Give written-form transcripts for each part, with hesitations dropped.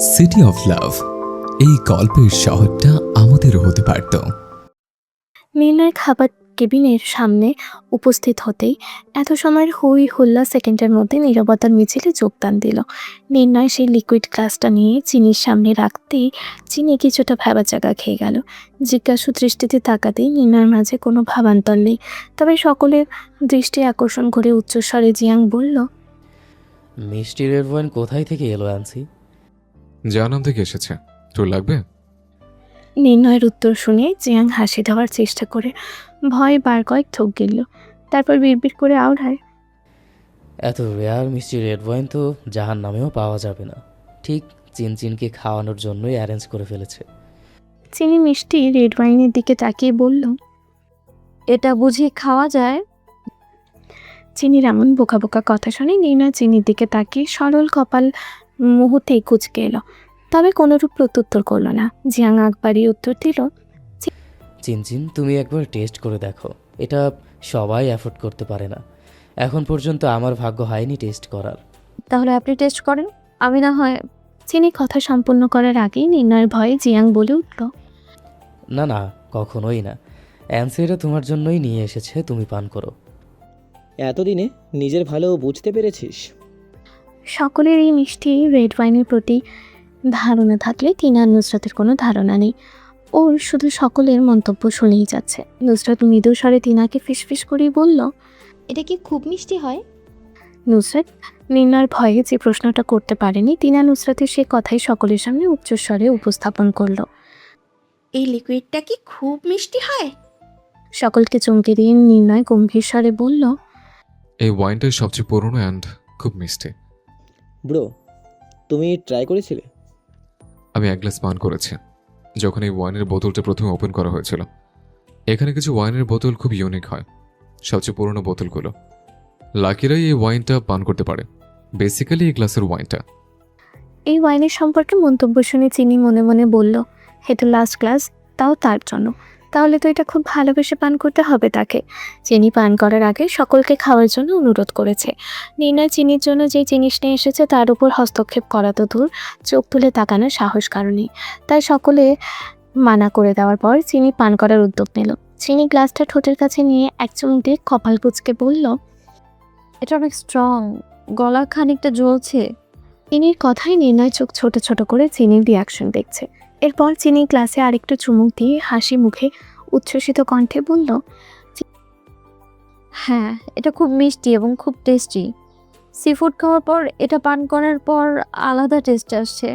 City of love, এই গল্পের শহরটা আমাদেরও হতে পারত। নির্ণয় খাবার কেবিনের সামনে উপস্থিত হতেই এত সময়ের হই হুল্লা সেকেন্ডের মধ্যে নীরবতার মিছিলে যোগদান দিল। নির্ণয় সেই লিকুইড গ্লাসটা নিয়ে চিনির সামনে রাখতেই চিনি কিছুটা ভ্যাবাচাকা খেয়ে গেল। জিজ্ঞাসু দৃষ্টিতে তাকাতেই নির্ণয়ের মাঝে কোনো ভাবান্তর নেই, তবে সকলের দৃষ্টি আকর্ষণ করে উচ্চস্বরে জিয়াং বলল, মিষ্টি রেড ওয়াইন কোথায় থেকে এলো আনছি? জাহান্নাম থেকে এসেছে, তোর লাগবে? নির্ণয়ের উত্তর শুনে জিয়াং হাসি দেওয়ার চেষ্টা করে ভয় বার কয়েক ঠোক গেল, তারপর বিড়বিড় করে আওড়ায়, এত রেয়ার মিষ্টি রেড ওয়াইন তো জাহান নামেও পাওয়া যাবে না। ঠিক চিনচিনকে খাওয়ানোর জন্যই অ্যারেঞ্জ করে ফেলেছে। চিনি মিষ্টি রেড ওয়াইনের দিকে তাকিয়ে বলল, এটা বুঝি খাওয়া যায়? চিনির এমন বোকা বোকা কথা শুনে নির্ণয় চিনির দিকে তাকিয়ে সরল কপাল মুহূর্তেই কুঁচকে এলো, তবে কোনোরূপ প্রত্যুত্তর করলো না। জিয়াং আকবারই উত্তর দিল, চিনচিন, তুমি একবার টেস্ট করে দেখো। এটা সবাই অ্যাফোর্ড করতে পারে না। এখন পর্যন্ত আমার ভাগ্য হয়নি টেস্ট করার। তাহলে আপনি টেস্ট করেন, আমি না হয়। চিনি কথা সম্পূর্ণ করার আগেই নির্ণয়ের ভয়ে জিয়াং বলে উঠল, না না, কখনোই না। অ্যান্সিটা তোমার জন্যই নিয়ে এসেছে, তুমি পান করো। এতদিনে নিজের ভালো বুঝতে পেরেছিস। সকলের এই মিষ্টি রেড ওয়াইনের প্রতি ধারণা থাকলে টিনা আর নুসরাতের কোনো ধারণা নেই। ওর শুধু সকলের মন্তব্য শুনেই যাচ্ছে। নুসরাত মৃদু স্বরে টিনাকে ফিসফিস করেই বলল, এটা কি খুব মিষ্টি হয়? নুসরাত নির্ণয়ের ভয়ে যে প্রশ্নটা করতে পারেনি, টিনা নুসরাতের সে কথাই সকলের সামনে উচ্চস্বরে উপস্থাপন করলো। এই লিকুইডটা কি খুব মিষ্টি হয়? সকলকে চমকে দিয়ে নির্ণয় গম্ভীর স্বরে বলল, এই ওয়াইনটাই সবচেয়ে পুরনো অ্যান্ড খুব মিষ্টি। ব্রো, তুমি ট্রাই করেছিলে? আমি এক গ্লাস পান করেছি যখন এই ওয়াইনের বোতলটা প্রথমে ওপেন করা হয়েছিল। এখানে কিছু ওয়াইনের বোতল খুব ইউনিক হয়, সবচেয়ে পুরনো বোতলগুলো। লাকিরাই এই ওয়াইনটা পান করতে পারে, বেসিক্যালি এই গ্লাসের ওয়াইনটা। এই ওয়াইনের সম্পর্কে মন্তব্য শুনে চিনি মনে মনে বলল, এটা লাস্ট ক্লাস, তাও তার জন্য। তাহলে তো এটা খুব ভালোবেসে পান করতে হবে তাকে। চিনি পান করার আগে সকলকে খাওয়ার জন্য অনুরোধ করেছে। নির্ণয় চিনির জন্য যে জিনিস নিয়ে এসেছে তার উপর হস্তক্ষেপ করা তো দূর, চোখ তুলে তাকানোর সাহস কারণেই। তাই সকলে মানা করে দেওয়ার পর চিনি পান করার উদ্যোগ নিল। চিনি গ্লাসটা ঠোঁটের কাছে নিয়ে এক চুমুক দিয়ে কপাল কুঁচকে বলল, এটা অনেক স্ট্রং, গলা খানিকটা জ্বলছে। চিনির কথাই নির্ণয় চোখ ছোট ছোট করে চিনির রিয়াকশন দেখছে। এরপর চিনি গ্লাসে আরেকটু চুমুক দিয়ে হাসি মুখে উচ্ছ্বসিত কণ্ঠে বলল, হ্যাঁ, এটা খুব মিষ্টি এবং খুব টেস্টি। সি ফুড খাওয়ার পর এটা পান করার পর আলাদা টেস্ট আসছে।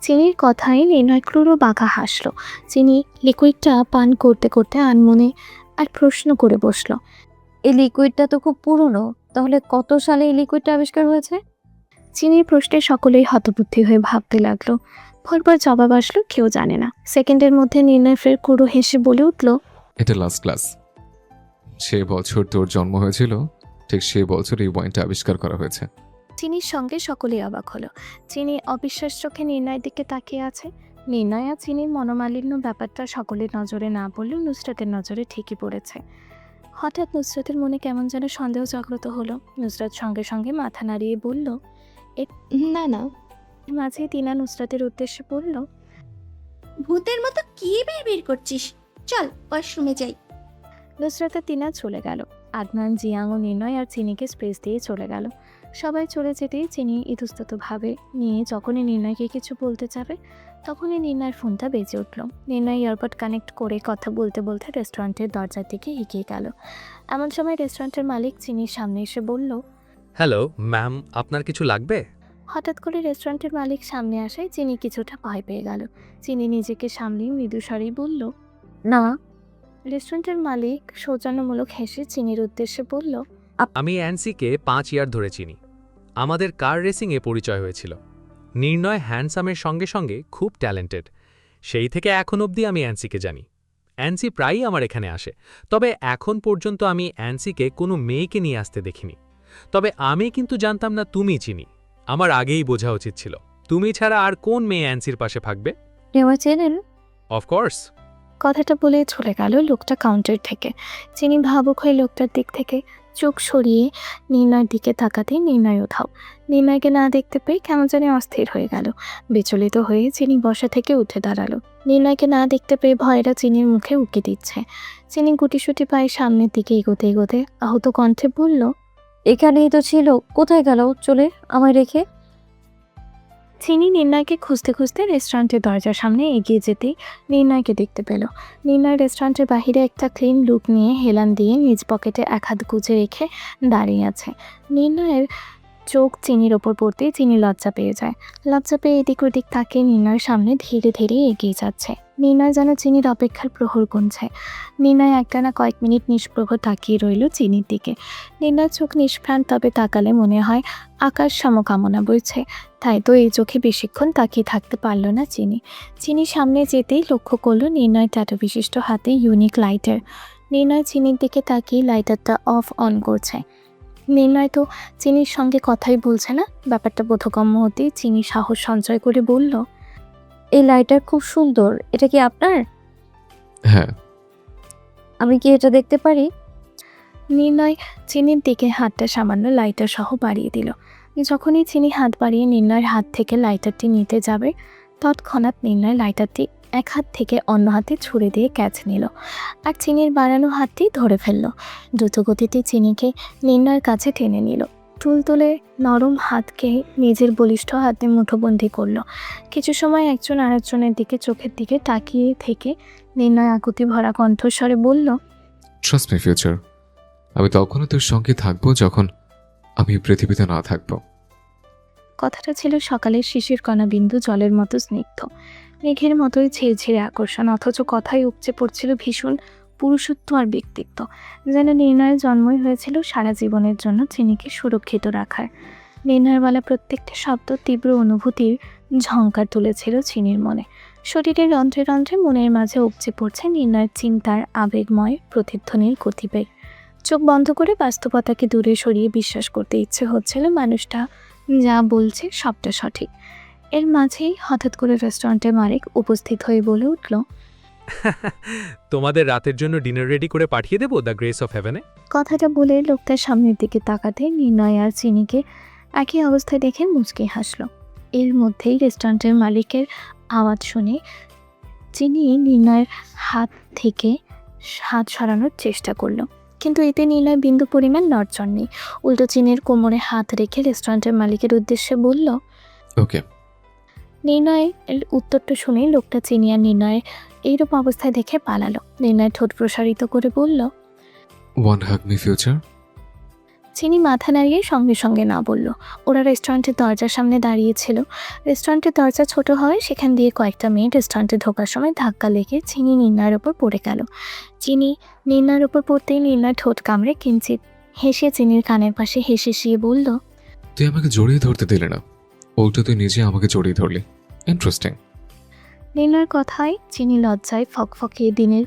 চিনির কথায় নির্ণয় ক্রুরো বাঁকা হাসলো। চিনি লিকুইডটা পান করতে করতে আনমনে আর প্রশ্ন করে বসলো, এই লিকুইডটা তো খুব পুরনো, তাহলে কত সালে এই লিকুইডটা আবিষ্কার হয়েছে? চিনির প্রশ্নে সকলেই হতবুদ্ধি হয়ে ভাবতে লাগলো। পরপর জবাব আসলো কেউ জানে না। সেকেন্ডের মধ্যে নির্ণয় ফের ক্রুরো হেসে বলে উঠল, এটা লাস্ট ক্লাস। সে বছর তোর জন্ম হয়েছিল, ঠিক সে বছর এই ওয়াইনটা আবিষ্কার করা হয়েছে। চিনির সঙ্গে সকলেই অবাক হলো। চিনি অবিশ্বাস চোখে নির্ণয়ের দিকে তাকিয়ে আছে। নির্ণয় আর চিনির মনোমালিন্য ব্যাপারটা সকলের নজরে না পড়লেও নুসরাতের নজরে ঠিকই পড়েছে। হঠাৎ নুসরাতের মনে কেমন যেন সন্দেহ জাগ্রত হলো। নুসরাত সঙ্গে সঙ্গে মাথা নাড়িয়ে বলল, না না, মাঝে টিনা নুসরাতের উদ্দেশ্যে বলল, ভূতের মতো কি বের করছিস? চল ওয়াশরুমে যাই। নুসরাত আর টিনা চলে গেল। আদনান, জিয়াং ও নির্ণয় আর চিনিকে স্পেস দিয়ে চলে গেল। সবাই চলে যেতেই চিনি ইতস্তত ভাবে নিয়ে যখনই নির্ণয়কে কিছু বলতে যাবে তখনই নির্ণয়ের ফোনটা বেজে উঠল। নির্ণয় ইয়ারপড কানেক্ট করে কথা বলতে বলতে রেস্টুরেন্টের দরজার দিকে এগিয়ে গেল। এমন সময় রেস্টুরেন্টের মালিক চিনির সামনে এসে বলল, হ্যালো ম্যাম, আপনার কিছু লাগবে? হঠাৎ করে রেস্টুরেন্টের মালিক সামনে আসায় চিনি কিছুটা ভয় পেয়ে গেল। চিনি নিজেকে সামলিয়ে মৃদু স্বরেই বলল, না। রেস্টুরেন্টের মালিক সৌজন্যমূলক হেসে চিনির উদ্দেশ্যে বলল, আমি অ্যান্সিকে 5 ইয়ার ধরে চিনি। আমাদের কার রেসিংয়ে পরিচয় হয়েছিল। নির্ণয় হ্যান্ডসামের সঙ্গে সঙ্গে খুব ট্যালেন্টেড। সেই থেকে এখন অবধি আমি অ্যান্সিকে জানি। অ্যান্সি প্রায়ই আমার এখানে আসে, তবে এখন পর্যন্ত আমি অ্যান্সিকে কোনো মেয়েকে নিয়ে আসতে দেখিনি। তবে আমি কিন্তু জানতাম না তুমি চিনি। আমার আগেই বোঝা উচিত ছিল। তুমি ছাড়া আর কোন মেয়ে অ্যান্সির পাশে থাকবে? নেওয়া চেনেন? অফকোর্স। কথাটা বলে চলে গেল লোকটা কাউন্টার থেকে। চিনি ভাবুক হয়ে লোকটার দিক থেকে চোখ সরিয়ে নির্ণয়ের দিকে তাকাতেই নির্ণয় উধাও। নির্ণয়কে না দেখতে পেয়ে কেমন জানি অস্থির হয়ে গেল। বিচলিত হয়ে চিনি বসা থেকে উঠে দাঁড়ালো। নির্ণয়কে না দেখতে পেয়ে ভয়েরা চিনির মুখে উকি দিচ্ছে। চিনি গুটিসুটি পায়ে সামনের দিকে এগোতে এগোতে আহত কণ্ঠে বলল, এখানেই তো ছিল, কোথায় গেল চলে আমায় রেখে? চিনি নির্ণয়কে খুঁজতে খুঁজতে রেস্টুরেন্টের দরজার সামনে এগিয়ে যেতেই নির্ণয়কে দেখতে পেল। নির্ণয় রেস্টুরেন্টের বাহিরে একটা ক্লিন লুক নিয়ে হেলান দিয়ে নিজ পকেটে এক হাত গুজে রেখে দাঁড়িয়ে আছে। নির্ণয়ের চোখ চিনির ওপর পড়তেই চিনি লজ্জা পেয়ে যায়। লজ্জা পেয়ে এদিক ওদিক তাকিয়ে নির্ণয়ের সামনে ধীরে ধীরে এগিয়ে যাচ্ছে। নির্ণয় যেন চিনির অপেক্ষার প্রহর গুনছে। নির্ণয় একটানা কয়েক মিনিট নিষ্প্রভ তাকিয়ে রইল চিনির দিকে। নির্ণয় চোখ নিষ্প্রাণ, তবে তাকালে মনে হয় আকাশ সমকামনা বইছে। তাই তো এই চোখে বেশিক্ষণ তাকিয়ে থাকতে পারল না চিনি। চিনি সামনে যেতেই লক্ষ্য করল নির্ণয় ট্যাটু বিশিষ্ট হাতে ইউনিক লাইটার। নির্ণয় চিনির দিকে তাকিয়ে লাইটারটা অফ অন করছে। নির্ণয় তো চিনির সঙ্গে কথাই বলছে না। ব্যাপারটা বোধগম্য হতেই চিনি সাহস সঞ্চয় করে বলল, এই লাইটার খুব সুন্দর, এটা কি আপনার? হ্যাঁ। আমি কি এটা দেখতে পারি? নির্ণয় চিনির দিকে হাতটা সামান্য লাইটার সহ বাড়িয়ে দিল। যখনই চিনি হাত বাড়িয়ে নির্ণয়ের হাত থেকে লাইটারটি নিতে যাবে, তৎক্ষণাৎ নির্ণয় লাইটারটি এক হাত থেকে অন্য হাতে ছুড়ে দিয়ে ক্যাচ নিল আর চিনির বাড়ানো হাতটি ধরে ফেলল। দ্রুতগতিতে চিনিকে নির্ণয়ের কাছে টেনে নিল। তুলতুলে নরম হাতকে নিজের বলিষ্ঠ হাতে মুঠোবন্দি করলো। কিছু সময় একজন আরেকজনের দিকে চোখের দিকে তাকিয়ে থেকে নির্ণয় আকুতি ভরা কণ্ঠস্বরে বলল, ট্রাস্ট মি ফিউচার, আমি তখনও তোর সঙ্গে থাকবো যখন আমি এই পৃথিবীতে না থাকবো। কথাটা ছিল সকালের শিশির কণা বিন্দু জলের মতো স্নিগ্ধ, মেঘের মতোই ঝিরঝিরে আকর্ষণ, অথচ কথায় উপচে পড়ছিল ভীষণ পুরুষত্ব আর ব্যক্তিত্ব। যেন নির্ণয়ের জন্মই হয়েছিল সারা জীবনের জন্য চিনিকে সুরক্ষিত রাখার। নির্ণয়ের বলা প্রত্যেকটা শব্দ তীব্র অনুভূতির ঝঙ্কার তুলেছিল চিনির মনে। শরীরের রন্ধ্রে রন্ধ্রে মনের মাঝে উপচে পড়ছে নির্ণয়ের চিন্তার আবেগময় প্রতিধ্বনির গতিবেগ। চোখ বন্ধ করে বাস্তবতাকে দূরে সরিয়ে বিশ্বাস করতে ইচ্ছে হচ্ছিল মানুষটা যা বলছে সবটা সঠিক। এর মাঝেই হঠাৎ করে রেস্টুরেন্টের মালিক উপস্থিত হয়ে বলে উঠল, তোমাদের রাতের জন্য ডিনার রেডি করে পাঠিয়ে দেবো দ্য গ্রেস অফ হেভেনে। কথাটা বলে লোকটার সামনের দিকে তাকাতে নির্ণয় আর চিনিকে একই অবস্থায় দেখে মুচকি হাসল। এর মধ্যেই রেস্টুরেন্টের মালিকের আওয়াজ শুনে চিনি নির্ণয়ের হাত থেকে হাত সরানোর চেষ্টা করলো, কিন্তু এতে নির্ণয় বিন্দু পরিমাণ নড়চড় নেই। উল্টো চিনির কোমরে হাত রেখে রেস্টুরেন্টের মালিকের উদ্দেশ্যে বলল, ওকে। নির্ণয়ের উত্তরটা শুনে লোকটা চিনি আর নির্ণয়ের এইরূপ অবস্থায় দেখে পালালো। নির্ণয় ঠোঁট প্রসারিত করে বলল, ওয়ান হাগ মি ফিউচার। চিনি মাথা নাড়িয়ে সঙ্গে সঙ্গে না বলল। ওরা রেস্টুরেন্টের দরজার সামনে দাঁড়িয়েছিল। রেস্টুরেন্টের দরজা ছোট হয়, সেখান দিয়ে কয়েকটা মেয়ে রেস্টুরেন্টে ঢোকার সময় ধাক্কা লেগে চিনি নির্ণয়ের ওপর পড়ে গেল। চিনি নির্ণয়ের ওপর পড়তেই নির্ণয় ঠোঁট কামড়ে কিঞ্চিত হেসে চিনির কানের পাশে হেসে শিয়ে বলল, তুই আমাকে জড়িয়ে ধরতে দিলে না, উল্টো তুই নিজে আমাকে জড়িয়ে ধরলি। ইন্টারেস্টিং। নির্ণয়ের কথায় চিনি লজ্জায় ফকফকিয়ে দিনের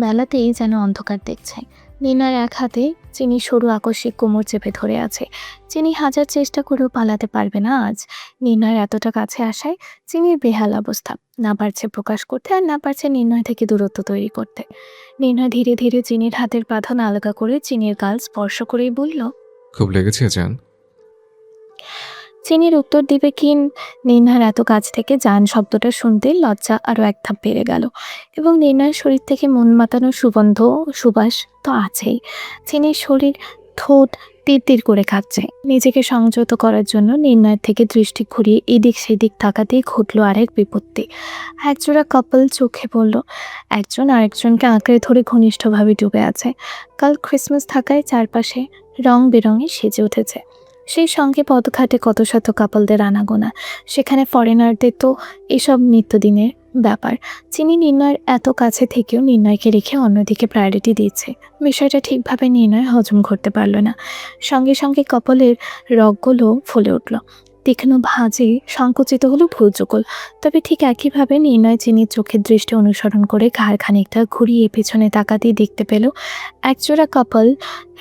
বেলাতেই যেন অন্ধকার দেখছে। নির্ণয়ের এক হাতে চিনি সরু আকস্মিক কোমর চেপে ধরে আছে। চিনি হাজার চেষ্টা করেও পালাতে পারবে না আজ। নির্ণয়ের এতটা কাছে আসায় চিনির বেহাল অবস্থা, না পারছে প্রকাশ করতে আর না পারছে নির্ণয় থেকে দূরত্ব তৈরি করতে। নির্ণয় ধীরে ধীরে চিনির হাতের বাঁধন আলগা করে চিনির গাল স্পর্শ করেই বলল, খুব লেগেছে জান। চিনির উত্তর দিবে কি নির্ণয়ের এত কাছ থেকে জান শব্দটা শুনতে লজ্জা আরও এক ধাপ বেড়ে গেল। এবং নির্ণয়ের শরীর থেকে মন মাতানো সুগন্ধ সুবাস তো আছেই। চিনির শরীর ঠোঁট তীর করে খাচ্ছে। নিজেকে সংযত করার জন্য নির্ণয়ের থেকে দৃষ্টি ঘুরিয়ে এদিক সেদিক তাকাতেই ঘটল আরেক বিপত্তি। একজোড়া কাপল চোখে পড়ল। একজন আরেকজনকে আঁকড়ে ধরে ঘনিষ্ঠভাবে ডুবে আছে। কাল ক্রিসমাস থাকায় চারপাশে রং বেরঙে সেজে উঠেছে। সেই সঙ্গে পদঘাটে কত শত কাপলদের আনাগোনা। সেখানে ফরেনারদের তো এসব নিত্যদিনের ব্যাপার। চিনি নির্ণয়ের এত কাছে থেকেও নির্ণয়কে রেখে অন্যদিকে প্রায়োরিটি দিচ্ছে। বিষয়টা ঠিকভাবে নির্ণয় হজম করতে পারল না। সঙ্গে সঙ্গে কপালের রগগুলো ফুলে উঠল। তীক্ষ্ণ ভাঁজে সংকুচিত হলো ভ্রুযুগল। তবে ঠিক একইভাবে নির্ণয় চিনির চোখের দৃষ্টি অনুসরণ করে ঘাড় খানিকটা ঘুরিয়ে পেছনে তাকাতেই দেখতে পেল একজোড়া কাপল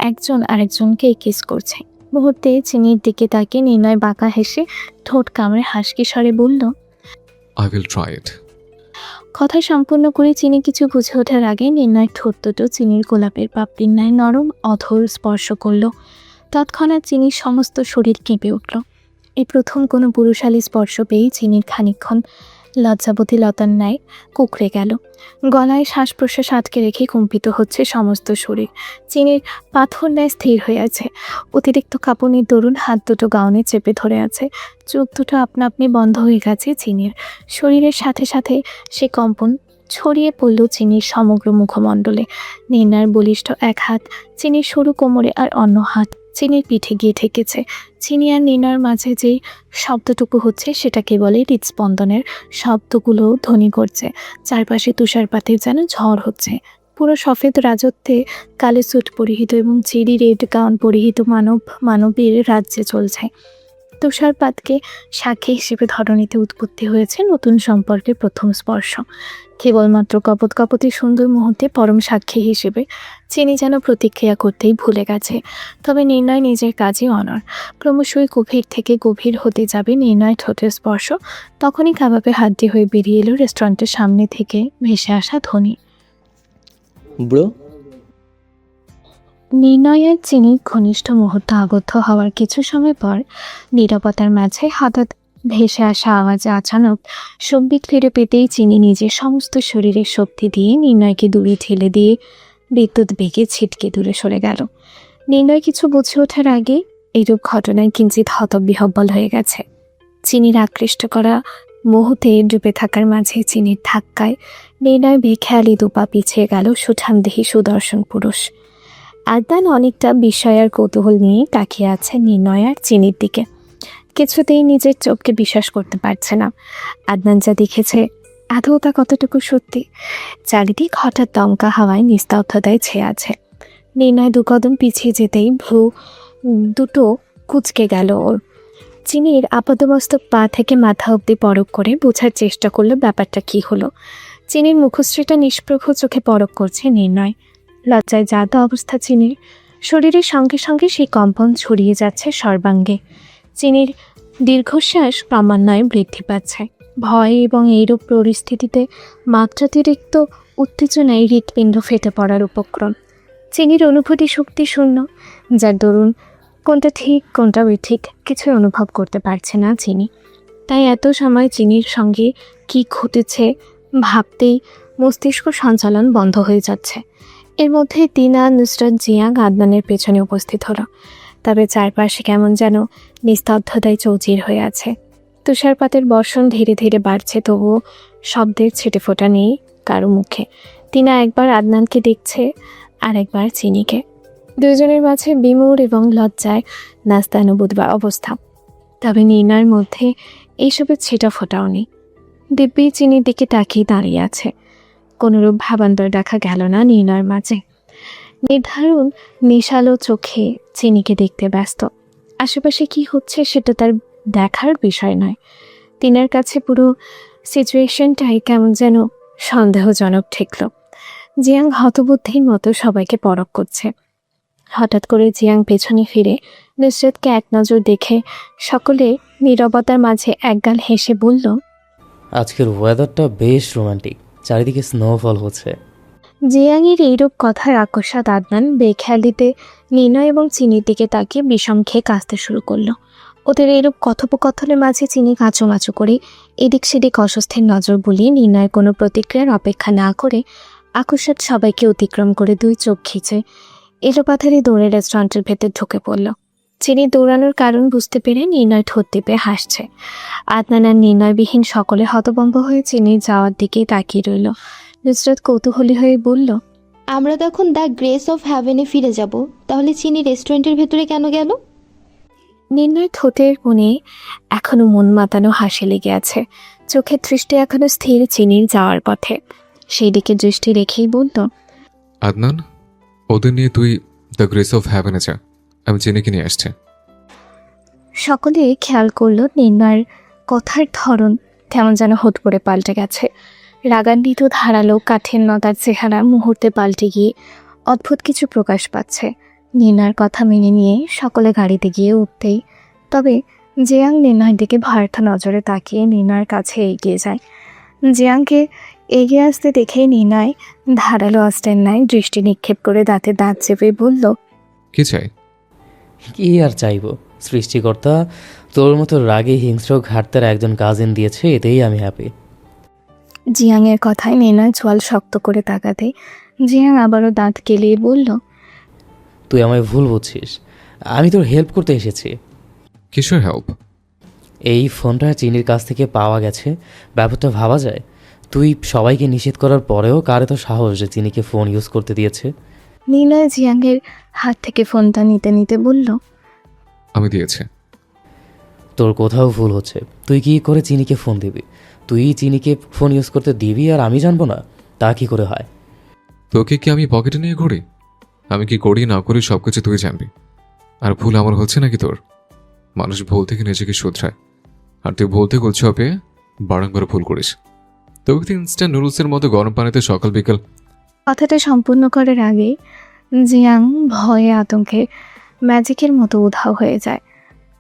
একজন আরেকজনকে কিস করছে। মুহূর্তে চিনির দিকে তাকিয়ে নির্ণয় বাঁকা হেসে ঠোঁট কামড়ে হাসকি স্বরে বলল, আই উইল ট্রাই ইট। কথা সম্পূর্ণ করে চিনি কিছু বুঝে ওঠার আগে নির্ণয় ঠোঁট দুটো চিনির গোলাপের পাপড়ির ন্যায় নরম অধর স্পর্শ করলো। তৎক্ষণাৎ চিনির সমস্ত শরীর কেঁপে উঠল। এই প্রথম কোনো পুরুষালী স্পর্শ পেয়েই চিনির খানিকক্ষণ লজ্জাবতী লতার ন্যায় কুঁকড়ে গেল। গলায় শ্বাস প্রশ্বাস আটকে রেখে কম্পিত হচ্ছে সমস্ত শরীর। চিনির পাথর ন্যায় স্থির হয়ে আছে। অতিরিক্ত কাঁপুনির দরুন হাত দুটো গাউনে চেপে ধরে আছে। চোখ দুটো আপনা আপনি বন্ধ হয়ে গেছে চিনির। শরীরের সাথে সাথে সে কম্পন ছড়িয়ে পড়ল চিনির সমগ্র মুখমণ্ডলে। নির্ণয়ের বলিষ্ঠ এক হাত চিনির সরু কোমরে আর অন্য হাত চিনির পিঠে গিয়ে ঠেকেছে। চিনি আর নির্ণয়ের মাঝে যেই শব্দটুকু হচ্ছে সেটাকে বলে হৃদস্পন্দনের। শব্দগুলো ধ্বনি করছে। চারপাশে তুষারপাতের যেন ঝড় হচ্ছে। পুরো সফেদ রাজত্বে কালো স্যুট পরিহিত এবং চেরি রেড গাউন পরিহিত মানবীর রাজ্যে চলছে। তুষারপাতকে সাক্ষী হিসেবে ধরণীতে উৎপত্তি হয়েছে নতুন সম্পর্কের প্রথম স্পর্শ। কেবলমাত্র কপতি সুন্দর মুহূর্তে পরম সাক্ষী হিসেবে চিনি যেন প্রতিক্রিয়া করতেই ভুলে গেছে। তবে নির্ণয় নিজের কাজে অনড়। ক্রমশই গভীর থেকে গভীর হতে যাবে নির্ণয় ঠোঁটের স্পর্শ। তখনই কাবাবে হাড্ডি হয়ে বেরিয়ে এলো রেস্টুরেন্টের সামনে থেকে ভেসে আসা ধ্বনি। ব্রো, নির্ণয় আর চিনির ঘনিষ্ঠ মুহূর্ত আবদ্ধ হওয়ার কিছু সময় পর নীরবতার মাঝে হঠাৎ ভেসে আসা আওয়াজে আচানক সম্বিত ফিরে পেতেই চিনি নিজের সমস্ত শরীরের শক্তি দিয়ে নির্ণয়কে দূরে ঠেলে দিয়ে বিদ্যুৎ বেগে ছিটকে দূরে সরে গেল। নির্ণয় কিছু বুঝে ওঠার আগে এইরূপ ঘটনায় কিঞ্চিত হতবিহ্বল হয়ে গেছে। চিনির আকৃষ্ট করা মুহূর্তে ডুবে থাকার মাঝে চিনির ধাক্কায় নির্ণয় বেখেয়ালি দুপা পিছিয়ে গেল সুঠামদেহী সুদর্শন পুরুষ। আদনান অনেকটা বিস্ময় আর কৌতূহল নিয়ে তাকিয়ে আছে নির্ণয় আর চিনির দিকে। কিছুতেই নিজের চোখকে বিশ্বাস করতে পারছে না। আদনান যা দেখেছে আদৌ তা কতটুকু সত্যি। চারিদিক হঠাৎ দমকা হাওয়ায় নিস্তব্ধতায় ছেয়ে আছে। নির্ণয় দু কদম পিছিয়ে যেতেই ভ্রু দুটো কুঁচকে গেল ওর। চিনির আপাদমস্তক পা থেকে মাথা অবধি পরক করে বোঝার চেষ্টা করলো ব্যাপারটা কি হলো। চিনির মুখশ্রীটা নিষ্প্রভ চোখে পরক করছে নির্ণয়। লজ্জায় জাত অবস্থা চিনির। শরীরের সঙ্গে সঙ্গে সেই কম্পন ছড়িয়ে যাচ্ছে সর্বাঙ্গে। চিনির দীর্ঘশ্বাস ক্রমান্বয়ে বৃদ্ধি পাচ্ছে। ভয় এবং এইরূপ পরিস্থিতিতে মাত্রাতিরিক্ত উত্তেজনায় হৃৎপিণ্ড ফেটে পড়ার উপক্রম। চিনির অনুভূতি শক্তি শূন্য, যার দরুন কোনটা ঠিক কোনটা বেঠিক কিছুই অনুভব করতে পারছে না চিনি। তাই এত সময় চিনির সঙ্গে কি ঘটেছে ভাবতেই মস্তিষ্ক সঞ্চালন বন্ধ হয়ে যাচ্ছে। এর মধ্যে তিনা, নুসরাত, জিয়াং আদনানের পেছনে উপস্থিত হলো। তবে চারপাশে কেমন যেন নিস্তব্ধতায় চৌচির হয়ে আছে। তুষারপাতের বর্ষণ ধীরে ধীরে বাড়ছে, তবুও শব্দের ছিটেফোঁটা নেই কারো মুখে। তিনা একবার আদনানকে দেখছে আর একবার চিনিকে। দুজনের মাঝে বিমূঢ় এবং লজ্জায় নাস্তানুবোধ অবস্থা। তবে নির্ণয়ের মধ্যে এইসবের ছিটাফোঁটাও নেই। দিব্যি চিনির দিকে তাকিয়ে দাঁড়িয়ে আছে। কোনোরূপ ভাবান্তর দেখা গেল না নির্ণয়ের মাঝে। নির্ধারণ নিশালো চোখে চিনিকে দেখতে ব্যস্ত। আশেপাশে কি হচ্ছে সেটা তার দেখার বিষয় নয়। তিনার কাছে পুরো সিচুয়েশনটাই কেমন যেন সন্দেহজনক ঠেকল। জিয়াং হতবুদ্ধির মতো সবাইকে পরখ করছে। হঠাৎ করে জিয়াং পেছনে ফিরে নুসরাতকে এক নজর দেখে সকলে নীরবতার মাঝে একগাল হেসে বলল, আজকের ওয়েদারটা বেশ রোমান্টিক, চারিদিকে স্নোফল হচ্ছে। জিয়াংয়ের এইরূপ কথার আকস্মাত আদনান বেখেয়ালিতে নির্ণয় এবং চিনির দিকে তাকিয়ে বিষম খেয়ে কাঁচতে শুরু করলো। ওদের এইরূপ কথোপকথনের মাঝে চিনি কাঁচুমাচু করে এদিক সেদিক অস্বস্তির নজর বুলিয়ে নির্ণয়ের কোনো প্রতিক্রিয়ার অপেক্ষা না করে আকস্মাত সবাইকে অতিক্রম করে দুই চোখ খিচে এলোপাথারি দৌড়ে রেস্টুরেন্টের ভেতর ঢুকে পড়ল। চিনি দৌড়ানোর কারণ বুঝতে পেরে নির্ণয় ঠোঁট টিপে হাসছে। আদনান আর নির্ণয়বিহীন সকলে হতভম্ব হয়ে চিনির যাওয়ার দিকেই তাকিয়ে রইল। নুসরাত কৌতূহলী হয়ে বলল, আমরা তখন দ্য গ্রেস অফ হ্যাভেনে ফিরে যাব, তাহলে চিনি রেস্টুরেন্টের ভেতরে কেন গেল? নির্ণয় ঠোঁটের কোণে এখনো মন মাতানো হাসি লেগে আছে। চোখের দৃষ্টি এখনো স্থির চিনির যাওয়ার পথে। সেই দিকে দৃষ্টি রেখেই বলল, আদনান, ওদের নিয়ে তুই দ্য গ্রেস অফ হ্যাভেনে যা, আমি চিনিকে নিয়ে আসছি। সকলে খেয়াল করলো নির্ণয়ের কথার ধরন কেমন যেন হুট করে পাল্টে গেছে। রাগান্বিত ধারালো কাঠিন্যতার চেহারা মুহূর্তে পাল্টে গিয়ে অদ্ভুত কিছু প্রকাশ পাচ্ছে। নির্ণয়ের কথা মেনে নিয়ে সকলে গাড়িতে গিয়ে উঠতেই তবে জিয়াং নির্ণয়ের দিকে ভয়ার্থ নজরে তাকিয়ে নির্ণয়ের কাছে এগিয়ে যায়। জিয়াংকে এগিয়ে আসতে দেখেই নির্ণয় ধারালো অস্ত্রের ন্যায় দৃষ্টি নিক্ষেপ করে দাঁতে দাঁত চেপে বলল, কি চাই? কি আর চাইবো, সৃষ্টিকর্তা তোর মতো রাগী হিংস্র ঘাটতার একজন কাজিন দিয়েছে, এতেই আমি হ্যাপি। জিয়াংয়ের কথায় নির্ণয় চোয়াল শক্ত করে তাকাতে জিয়াং আবারও দাঁত কেলিয়ে বলল, তুই আমায় ভুল বুঝছিস, আমি তোর হেল্প করতে এসেছি। কিসের হেল্প? এই ফোনটা চিনির কাছ থেকে পাওয়া গেছে, ব্যাপারটা ভাবা যায়। তুই সবাইকে নিষেধ করার পরেও কার এত সাহস যে চিনিকে ফোন ইউজ করতে দিয়েছে? নির্ণয় জিয়াংয়ের হাত থেকে ফোনটা নিতে নিতে বলল, আমি দিয়েছি। তোর কোথাও ভুল হচ্ছে। তুই কি করে চিনিকে ফোন দিবি? তুই চিনিকে ফোন ইউজ করতে দিবি আর আমি জানবো না? তা কি করে হয়? তোকে কি আমি পকেটে নিয়ে ঘুরি? আমি কি করি না করি সবকিছু তুই জানবি। আর ভুল আমার হচ্ছে নাকি তোর? মানুষ ভুল থেকে নিজেকে শুধরায়, আর তুই ভুল থেকে উৎসাহ পেয়ে বারংবার ভুল করিস। তোকে তো ইনস্ট্যান্ট নুডলসের মতো গরম পানিতে সকাল বিকাল। কথাটা সম্পূর্ণ করার আগে জিয়াং ভয়ে আতঙ্কে ম্যাজিকের মতো উধাও হয়ে যায়।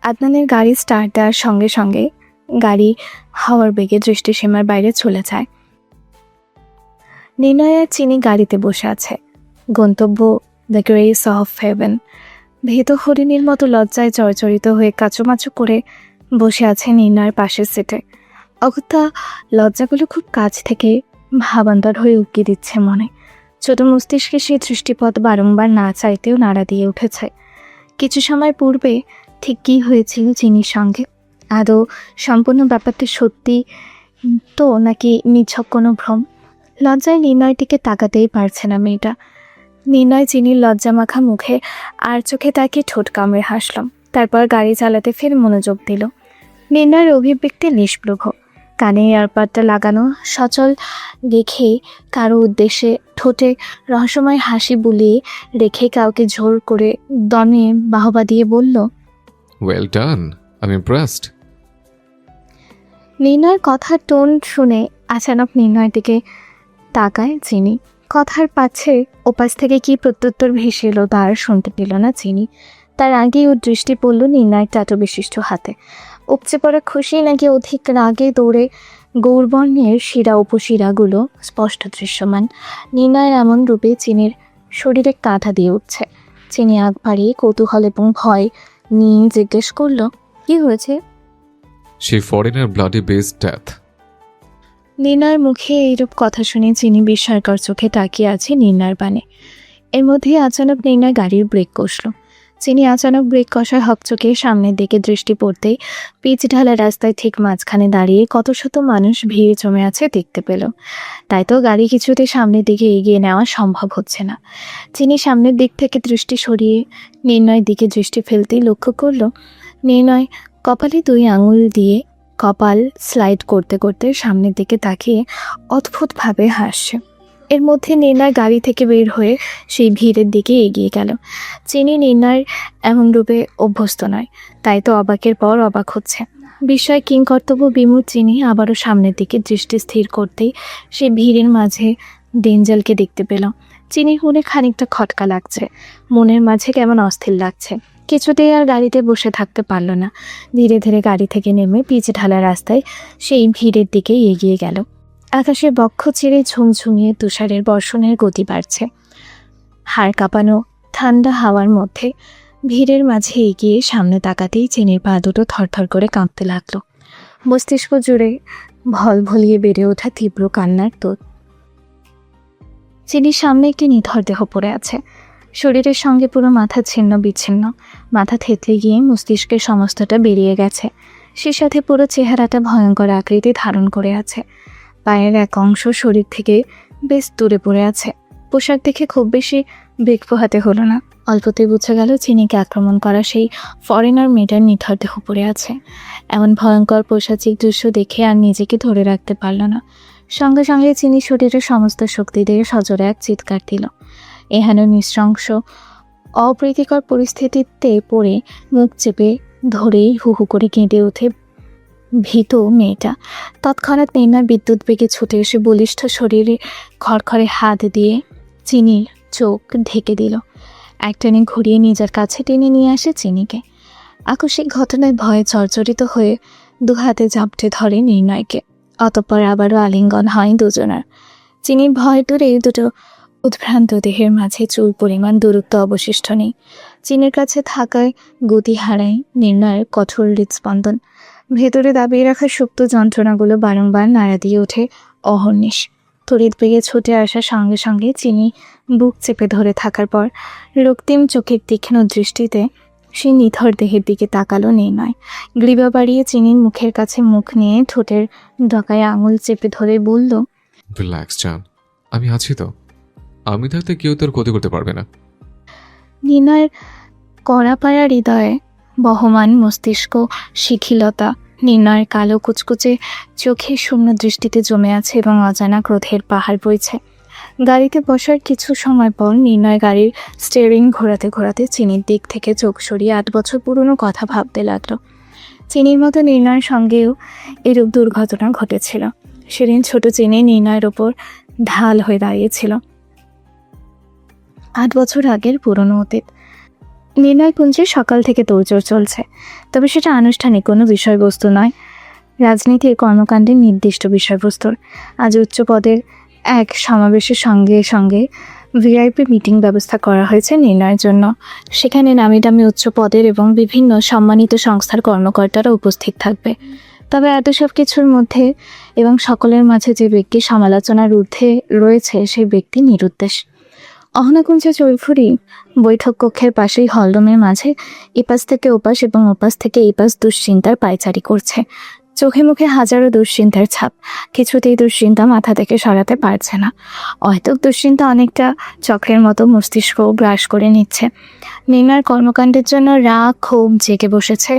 আদনানের গাড়ি স্টার্ট দেওয়ার সঙ্গে সঙ্গে গাড়ি হাওয়ার বেগে দৃষ্টিসীমার বাইরে চলে যায়। নির্ণয় আর চিনি গাড়িতে বসে আছে। গন্তব্য দ্য গ্রেস অফ হেভেন। ভীত হরিণীর মতো লজ্জায় জর্জরিত হয়ে কাচুমাচু করে বসে আছে নির্ণয়ের পাশের সিটে। অগত্যা লজ্জাগুলো খুব কাছ থেকে ভাবান্তর হয়ে উকি দিচ্ছে মনে। ছোট মস্তিষ্কে সেই দৃষ্টিপথ বারংবার না চাইতেও নাড়া দিয়ে উঠেছে। কিছু সময় পূর্বে ঠিক কী হয়েছিল চিনির সঙ্গে? আদৌ সম্পূর্ণ ব্যাপারটা সত্যি তো নাকি নিছক কোনো ভ্রম? লজ্জায় নির্ণয়টিকে তাকাতেই পারছে না মেয়েটা। নির্ণয় চিনির লজ্জামাখা মুখে আর চোখে তাকে ঠোঁট কামড়ে হাসলাম। তারপর গাড়ি চালাতে ফের মনোযোগ দিল। নির্ণয়ের অভিব্যক্তি নিষ্প্রভ। কানে এয়ারপাডটা লাগানো সচল রেখে কারো উদ্দেশ্যে ঠোঁটে রহস্যময় হাসি বুলিয়ে রেখে কাউকে জোর করে দমে বাহবা দিয়ে বলল, well done, I am impressed. নির্ণয়ের কথার টোন শুনে আচানক নির্ণয়ের দিকে তাকায় চিনি। কথার পাছে ওপাশ থেকে কি প্রত্যুত্তর ভেসে এলো তার শুনতে পেল না চিনি। তার আগেই ওর দৃষ্টি পড়ল নির্ণয়ের টাটো বিশিষ্ট হাতে। উপচে পড়া খুশি নাকি অধিক রাগে দৌড়ে গৌরবর্ণের শিরা উপশিরাগুলো স্পষ্ট দৃশ্যমান। নির্ণয়ের এমন রূপে চিনির শরীরে কাঁথা দিয়ে উঠছে। চিনি আগ বাড়িয়ে কৌতূহল এবং ভয় নিয়ে জিজ্ঞেস করল, কি হয়েছে? সেই ফরেনার ব্লাডি বেসড ডেথ। নির্ণয়ের মুখে এইরূপ কথা শুনে চিনি বিস্ময়কর চোখে তাকিয়ে আছে নির্ণয়ের পানে। এর মধ্যেই আচানক নির্ণয় গাড়ির ব্রেক কষল। চিনি আচানক ব্রেক কষায় হকচকে সামনের দিকে দৃষ্টি পড়তেই পিচ ঢালা রাস্তায় ঠিক মাঝখানে দাঁড়িয়ে কত শত মানুষ ভিড় জমে আছে দেখতে পেল। তাই তো গাড়ি কিছুতে সামনের দিকে এগিয়ে নেওয়া সম্ভব হচ্ছে না। চিনি সামনের দিক থেকে দৃষ্টি সরিয়ে নির্ণয়ের দিকে দৃষ্টি ফেলতেই লক্ষ্য করল নির্ণয় কপালে 2 আঙুল দিয়ে কপাল স্লাইড করতে করতে সামনের দিকে তাকিয়ে অদ্ভুতভাবে হাসছে। এর মধ্যে নির্ণয় গাড়ি থেকে বের হয়ে সেই ভিড়ের দিকে এগিয়ে গেল। চিনি নির্ণয়ের এমন রূপে অভ্যস্ত নয়, তাই তো অবাকের পর অবাক হচ্ছে। বিস্ময় কিংকর্তব্য বিমূঢ় চিনি আবারও সামনের দিকে দৃষ্টি স্থির করতেই সেই ভিড়ের মাঝে ডেঞ্জেলকে দেখতে পেল। চিনির মনে খানিকটা খটকা লাগছে, মনের মাঝে কেমন অস্থির লাগছে। কিছুতেই আর গাড়িতে বসে থাকতে পারল না। ধীরে ধীরে গাড়ি থেকে নেমে পিচ ঢালা রাস্তায় সেই ভিড়ের দিকে এগিয়ে গেল। আকাশে বক্ষ চিরে ঝুমঝুমিয়ে তুষারের বর্ষণের গতি বাড়ছে। হাড় কাঁপানো ঠান্ডা হাওয়ার মধ্যে ভিড়ের মাঝে এগিয়ে সামনে তাকাতেই চিনির পা দুটো থরথর করে কাঁপতে লাগলো। মস্তিষ্ক জুড়ে ভলিয়ে বেড়ে ওঠা তীব্র কান্নার তোড়। চিনির সামনে একটি নিথর দেহ পড়ে আছে। শরীরের সঙ্গে পুরো মাথা ছিন্ন বিচ্ছিন্ন। মাথা থেতলে গিয়ে মস্তিষ্কের সমস্তটা বেরিয়ে গেছে। সে সাথে পুরো চেহারাটা ভয়ঙ্কর আকৃতি ধারণ করে আছে। পায়ের এক অংশ শরীর থেকে বেশ দূরে পড়ে আছে। পোশাক দেখে খুব বেশি বেগ পোহাতে হলো না। অল্পতেই বুঝে গেল চিনিকে আক্রমণ করা সেই ফরেনার মেয়েটার নিথর দেহ পড়ে আছে। এমন ভয়ঙ্কর পৈশাচিক দৃশ্য দেখে আর নিজেকে ধরে রাখতে পারল না। সঙ্গে সঙ্গে চিনি শরীরের সমস্ত শক্তি দিয়ে সজোরে এক চিৎকার দিল। এহেন নৃশংস অপ্রীতিকর পরিস্থিতিতে পড়ে মুখ চেপে ধরেই হু হু করে কেঁদে ওঠে ভীত মেয়েটা। তৎক্ষণাৎ নির্ণয় বিদ্যুৎ বেগে ছুটে এসে বলিষ্ঠ শরীরে খড়খড়ে হাত দিয়ে চিনির চোখ ঢেকে দিল। একটানে ঘুরিয়ে নিজের কাছে টেনে নিয়ে আসে চিনিকে। আকস্মিক ঘটনায় ভয়ে জর্জরিত হয়ে 2 হাতে জাপটে ধরে নির্ণয়কে। অতঃপর আবারও আলিঙ্গন হয় দুজনার। চিনির ভয় দূরে দুটো উদ্ভ্রান্ত দেহের মাঝে চুল পরিমাণ দূরত্ব অবশিষ্ট নেই। চিনির কাছে থাকায় গতি হারায় নির্ণয়ের কঠোর হৃদস্পন্দন। ভেতরে দাবিয়ে রাখা সুপ্ত যন্ত্রণাগুলো বারংবার নাড়া দিয়ে ওঠে অহর্নিশ। তড়িৎ বেগে ছুটে আসার সঙ্গে সঙ্গে চিনি বুক চেপে ধরে থাকার পর রক্তিম চোখের তীক্ষ্ণ দৃষ্টিতে সে নিথর দেহের দিকে তাকালো নির্ণয়। গ্রীবা বাড়িয়ে চিনির মুখের কাছে মুখ নিয়ে ঠোঁটের ডকায় আঙুল চেপে ধরে বলল, রিল্যাক্স জান, আমি আছি তো। আমি থাকতে কেউ তোর ক্ষতি করতে পারবে না। নির্ণয়ের কড়াপাড়া হৃদয়ে বহমান মস্তিষ্ক শিথিলতা নির্ণয়ের কালো কুচকুচে চোখে শূন্য দৃষ্টিতে জমে আছে এবং অজানা ক্রোধের পাহাড় বইছে। গাড়িতে বসার কিছু সময় পর নির্ণয় গাড়ির স্টিয়ারিং ঘোরাতে ঘোরাতে চিনির দিক থেকে চোখ সরিয়ে 8 বছর পুরনো কথা ভাবতে লাগলো। চিনির মতো নির্ণয়ের সঙ্গেও এরূপ দুর্ঘটনা ঘটেছিল। সেদিন ছোট চিনি নির্ণয়ের ওপর ঢাল হয়ে দাঁড়িয়েছিল। 8 বছর আগের পুরনো অতীত। নির্ণয় কুঞ্জে সকাল থেকে তোড়জোড় চলছে, তবে সেটা আনুষ্ঠানিক কোনো বিষয়বস্তু নয়, রাজনীতির কর্মকাণ্ডের নির্দিষ্ট বিষয়বস্তুর। আজ উচ্চ পদের এক সমাবেশের সঙ্গে সঙ্গে ভিআইপি মিটিং ব্যবস্থা করা হয়েছে নির্ণয়ের জন্য। সেখানে নামি দামি উচ্চ পদের এবং বিভিন্ন সম্মানিত সংস্থার কর্মকর্তারা উপস্থিত থাকবে। তবে এত সব কিছুর মধ্যে এবং সকলের মাঝে যে ব্যক্তি সমালোচনার ঊর্ধ্বে রয়েছে সেই ব্যক্তি নিরুদ্দেশ। অহনাকুঞ্জ চৈফুরি বৈঠক কক্ষের পাশেই হলরুমের মাঝে এপাশ থেকে ওপাশ এবং ওপাশ থেকে এপাশ দুশ্চিন্তার পায়চারি করছে। চোখে মুখে হাজারো দুশ্চিন্তার ছাপ। কিছুতেই দুশ্চিন্তা মাথা থেকে সরাতে পারছে না। অহেতুক দুশ্চিন্তা অনেকটা চক্রের মতো মস্তিষ্ক গ্রাস করে নিচ্ছে। নির্ণয়ের কর্মকাণ্ডের জন্য রাগ ক্ষোভ জেগে বসেছে।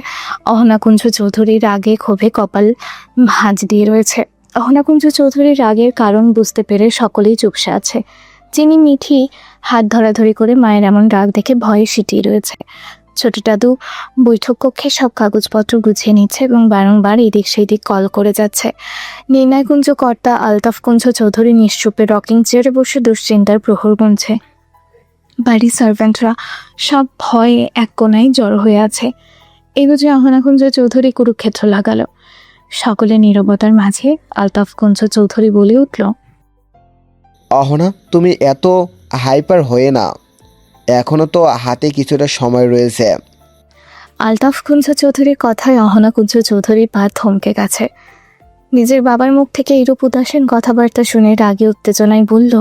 অহনাকুঞ্জ চৌধুরীর রাগে ক্ষোভে কপাল ভাঁজ দিয়ে রয়েছে। অহনাকুঞ্জ চৌধুরীর রাগের কারণ বুঝতে পেরে সকলেই চুপসে আছে। চিনি মিঠি হাত ধরাধরি করে মায়ের এমন রাগ দেখে ভয়ে সিটিয়ে রয়েছে। ছোট দাদু বৈঠক কক্ষে সব কাগজপত্র গুছিয়ে নিচ্ছে এবং বারংবার এদিক সেই দিক কল করে যাচ্ছে। নির্ণয়কুঞ্জ কর্তা আলতাফ কুঞ্জ চৌধুরী নিশ্চুপে রকিং চেয়ারে বসে দুশ্চিন্তার প্রহর গুনছে। বাড়ির সার্ভেন্টরা সব ভয়ে এক কোনায় জড়ো হয়ে আছে। এই বুঝে অহনাকুঞ্জ চৌধুরী কুরুক্ষেত্র লাগালো। সকলের নীরবতার মাঝে আলতাফ কুঞ্জ চৌধুরী বলে উঠল, অহনা, তুমি এত হাইপার হয়ে না, এখনো তো হাতে কিছুটা সময় রয়েছে। আলতাফ কুঞ্জ চৌধুরীর কথায় অহনাকুঞ্জ চৌধুরীর পা থমকে গেছে। নিজের বাবার মুখ থেকে এরূপ উদাসীন কথাবার্তা শুনে রাগে উত্তেজনায় বলল,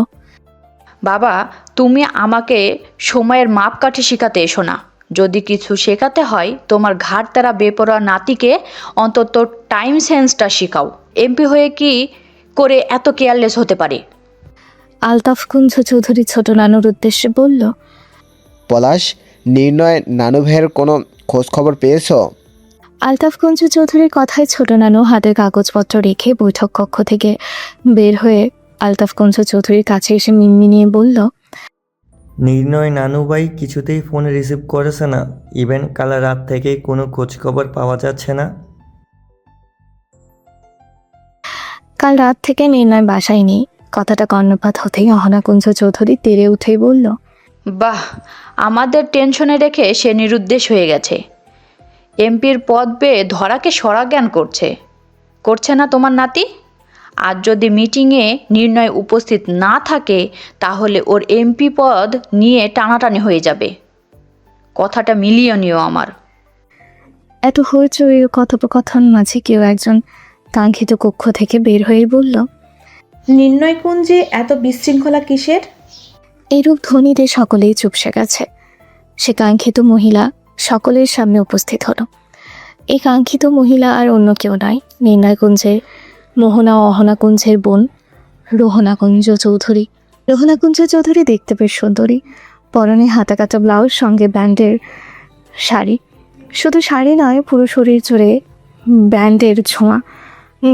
বাবা, তুমি আমাকে সময়ের মাপকাঠি শেখাতে এসো না। যদি কিছু শেখাতে হয় তোমার ঘাট তারা বেপরোয়া নাতিকে অন্তত টাইম সেন্সটা শেখাও। এমপি হয়ে কি করে এত কেয়ারলেস হতে পারে? আলতাফ কুঞ্জ চৌধুরী ছোট নানুর উদ্দেশ্যে বলল, পলাশ, নির্ণয় নানু ভাইয়ের কোনো খোঁজ খবর পেয়েছো? আলতাফ কুঞ্জ চৌধুরীর কথায় ছোট নানু হাতে কাগজপত্র রেখে বৈঠক কক্ষ থেকে বের হয়ে আলতাফ কুঞ্জ চৌধুরীর কাছে এসে মিনমিনিয়ে বলল, নির্ণয় নানু ভাই কিছুতেই ফোন রিসিভ করেছে না। ইভেন কাল রাত থেকে কোনো খোঁজখবর পাওয়া যাচ্ছে না। কাল রাত থেকে নির্ণয় বাসায় নেই। কথাটা কর্ণপাত হতেই অহনাকুঞ্জ চৌধুরী তেড়ে উঠেই বলল, বাহ, আমাদের টেনশনে রেখে সে নিরুদ্দেশ হয়ে গেছে। এমপির পদ পেয়ে ধরাকে সরা জ্ঞান করছে না তোমার নাতি? আজ যদি মিটিংয়ে নির্ণয় উপস্থিত না থাকে তাহলে ওর এমপি পদ নিয়ে টানাটানি হয়ে যাবে। কথাটা মিলিয়ে নিও আমার। এত হইচই ও কথোপকথন মাঝে কেউ একজন কাঙ্ক্ষিত কক্ষ থেকে বের হয়ে বলল, নির্ণয় কুঞ্জে এত বিশৃঙ্খলা কিসের? এইরূপ ধ্বনিতে সকলেই চুপসে গেছে। সে কাঙ্ক্ষিত মহিলা সকলের সামনে উপস্থিত হলো। এই কাঙ্ক্ষিত মহিলা আর অন্য কেউ নয়, নির্ণয়কুঞ্জের মোহনা ও অহনাকুঞ্জের বোন রোহনাকুঞ্জ চৌধুরী। রোহনাকুঞ্জ চৌধুরী দেখতে বেশ সুন্দরী। পরনে হাতাকাটা ব্লাউজ, সঙ্গে ব্যান্ডের শাড়ি। শুধু শাড়ি নয়, পুরো শরীর জুড়ে ব্যান্ডের ছোঁয়া।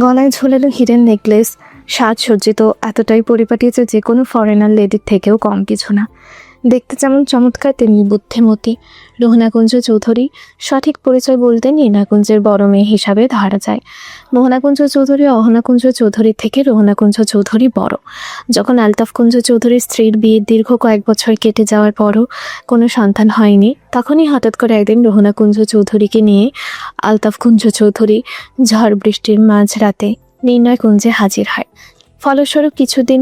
গলায় ঝোলালো হিরেন নেকলেস। সাজসজ্জিত এতটাই পরিপাটি যে কোনো ফরেনার লেডির থেকেও কম কিছু না। দেখতে যেমন চমৎকার তেমনি বুদ্ধিমতী। রোহনাকুঞ্জ চৌধুরী সঠিক পরিচয় বলতে নির্ণয়কুঞ্জের বড় মেয়ে হিসাবে ধরা যায়। মোহনাকুঞ্জ চৌধুরী অহনাকুঞ্জ চৌধুরীর থেকে রোহনাকুঞ্জ চৌধুরী বড়। যখন আলতাফ কুঞ্জ চৌধুরীর স্ত্রীর বিয়ের দীর্ঘ কয়েক বছর কেটে যাওয়ার পরও কোনো সন্তান হয়নি, তখনই হঠাৎ করে একদিন রোহনাকুঞ্জ চৌধুরীকে নিয়ে আলতাফ কুঞ্জ চৌধুরী ঝড় বৃষ্টির মাঝরাতে নির্ণয় কুঞ্জে হাজির হয়। ফলস্বরূপ কিছুদিন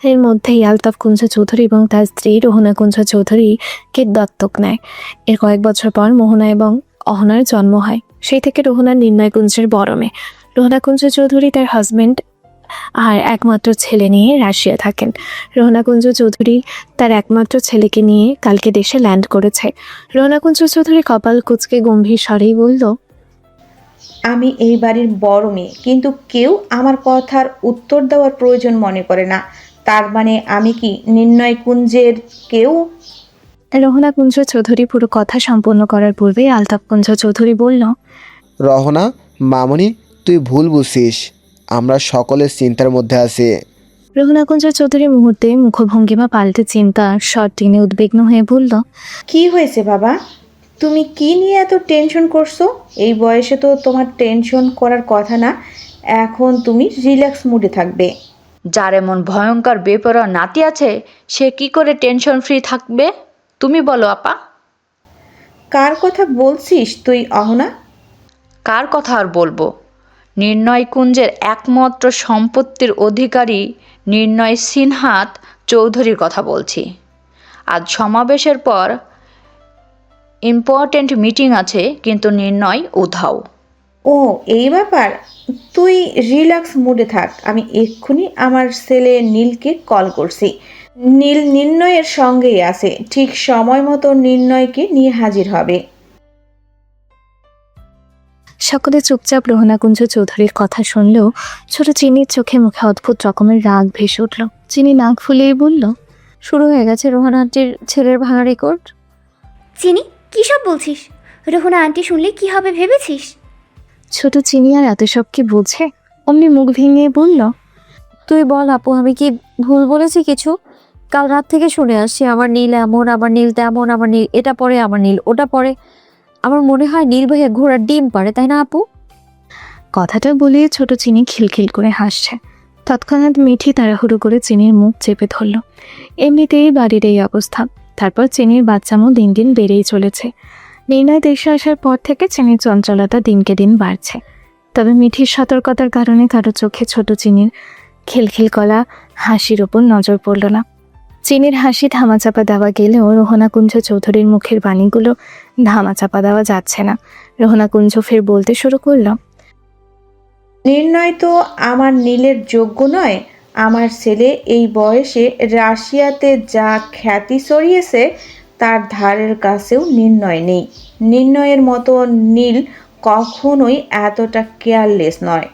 এর মধ্যেই আলতাফ কুঞ্জ চৌধুরী এবং তার স্ত্রী রোহনা কুঞ্জ চৌধুরীকে দত্তক নেয়। এর কয়েক বছর পর মোহনা এবং অহনার জন্ম হয়। সেই থেকে রোহনা নির্ণয় কুঞ্জের বড় মেয়ে। রোহনা কুঞ্জ চৌধুরী তার হাজব্যান্ড আর একমাত্র ছেলে নিয়ে রাশিয়া থাকেন। রোহনা কুঞ্জ চৌধুরী তার একমাত্র ছেলেকে নিয়ে কালকে দেশে ল্যান্ড করেছে। রোহনা কুঞ্জ চৌধুরী কপাল কুঁচকে গম্ভীর স্বরেই বলল, আমি এই বাড়ির বড় মেয়ে, কিন্তু কেউ আমার কথার উত্তর দেওয়ার প্রয়োজন মনে করে না। তার মানে আমি কি নির্ণয় কুঞ্জের কেউ? রোহনা কুঞ্জ চৌধুরী পুরো কথা সম্পূর্ণ করার পূর্বে আলতাফ কুঞ্জ চৌধুরী বলল, রহনা, মামনি, তুই ভুল বুঝছিস। আমরা সকলের চিন্তার মধ্যে আছি। রোহনা কুঞ্জ চৌধুরী মুহূর্তে মুখভঙ্গিমা পাল্টে চিন্তা শট টেনে উদ্বিগ্ন হয়ে বলল, কি হয়েছে বাবা? তুমি কি নিয়ে এত টেনশন করছো? এই বয়সে তো তোমার টেনশন করার কথা না। এখন তুমি রিল্যাক্স মুডে থাকবে। যার এমন ভয়ঙ্কর বেপরোয়া নাতি আছে, সে কি করে টেনশন ফ্রি থাকবে? তুমি বলো আপা। কার কথা বলছিস তুই অহনা? কার কথা আর বলবো? নির্ণয় কুঞ্জের একমাত্র সম্পত্তির অধিকারী নির্ণয় সিনহাত চৌধুরীর কথা বলছি। আজ সমাবেশের পর ইম্পর্ট্যান্ট মিটিং আছে, কিন্তু নির্ণয় উধাও। ও এই ব্যাপার। তুই রিল্যাক্স মুডে থাক। আমি এক্ষুনি আমার ছেলে নীলকে কল করছি। নীল নির্ণয়ের সঙ্গেই আছে। ঠিক সময় মতো নির্ণয়কে নিয়ে হাজির হবে। সকলে চুপচাপ রোহনা কুঞ্জ চৌধুরীর কথা শুনলেও ছোট চিনির চোখে মুখে অদ্ভুত রকমের রাগ ভেসে উঠল। চিনি নাক ফুলিয়ে বলল, শুরু হয়ে গেছে রোহানা আন্টির ছেলের ভাঙা রেকর্ড। চিনি, কী সব বলছিস? রোহনা আন্টি শুনলে কি হবে ভেবেছিস? ছোট চিনি আর এত সব কি বোঝে? অমনি মুখ ভেঙে বলল, তুই বল আপু, আমি কি ভুল বলেছি কিছু? কাল রাত থেকে শুনে আসছি আমার নীল এমন, আমার নীল তেমন, আমার নীল এটা পরে, আমার নীল ওটা পরে। আমার মনে হয় নীল ভাইয়া ঘোড়ার ডিম পারে, তাই না আপু? কথাটা বলে ছোট চিনি খিলখিল করে হাসছে। তৎক্ষণাৎ মিঠি তাড়াহুড়ো করে চিনির মুখ চেপে ধরল। এমনিতেই বাড়ির এই অবস্থা। তারপর চিনির বাচ্চামো দিন দিন বেড়েই চলেছে। নির্ণয় দেশে আসার পর থেকে চিনির চঞ্চলতা দিনকে দিন বাড়ছে। তবে মিঠির সতর্কতার কারণে কারো চোখে ছোট চিনির খিলখিল কলা হাসির ওপর নজর পড়ল না। চিনির হাসি ধামাচাপা দেওয়া গেলেও রোহনা কুঞ্জ চৌধুরীর মুখের বাণীগুলো ধামাচাপা দেওয়া যাচ্ছে না। রোহনা কুঞ্জ ফের বলতে শুরু করল, নির্ণয় তো আমার নীলের যোগ্য নয়। আমার ছেলে এই বয়সে রাশিয়াতে যা খ্যাতি ছড়িয়েছে, তার ধারের কাছেও নির্ণয় নেই। নির্ণয়ের মতো নীল কখনোই এতটা কেয়ারলেস নয়।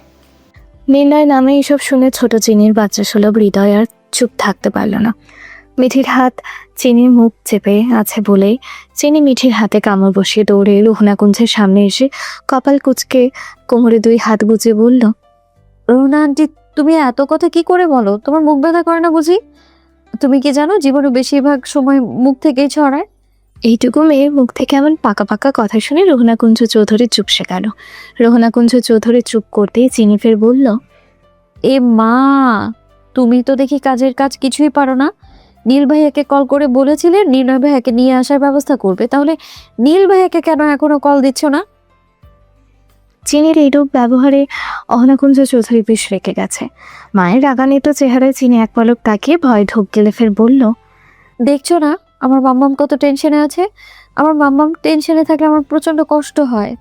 নির্ণয় নামে এইসব শুনে ছোট চিনির বাচ্চা সুলভ হৃদয় আর চুপ থাকতে পারল না। মিঠির হাত চিনির মুখ চেপে আছে বলেই চিনি মিঠির হাতে কামড় বসিয়ে দৌড়ে রোহনা কুঞ্জের সামনে এসে কপাল কুঁচকে কোমরে দুই হাত গুজে বলল, রোহনা আন্টি, তুমি এত কথা কি করে বলো? তোমার মুখ ব্যথা করে না বুঝি? তুমি কি জানো জীবনে বেশিরভাগ সময় মুখ থেকেই ছড়ায়। এইটুকু মেয়ের মুখ থেকে এমন পাকা পাকা কথা শুনে রোহনা কুঞ্জ চৌধুরী চুপসে গেল। রোহনা কুঞ্জ চৌধুরী চুপ করতেই চিনি ফের বলল, এ মা, তুমি তো দেখি কাজের কাজ কিছুই পারো না। নীল ভাইয়াকে কল করে বলেছিলে নির্ণয় ভাইয়াকে নিয়ে আসার ব্যবস্থা করবে, তাহলে নীল ভাইয়াকে কেন এখনো কল দিচ্ছ না? চিনির এইরূপ ব্যবহারে অহনা কুঞ্জ চৌধুরী বেশ রেগে গেছে। মায়ের রাগান্বিত চেহারায় চিনি এক পলক তাকিয়ে ভয় ঢোক গেলে ফের বলল, দেখছো না আমার মাম্মাম কত টেনশনে আছে? আমার মাম্মাম টেনশনে থাকলে আমার প্রচন্ড কষ্ট হয়।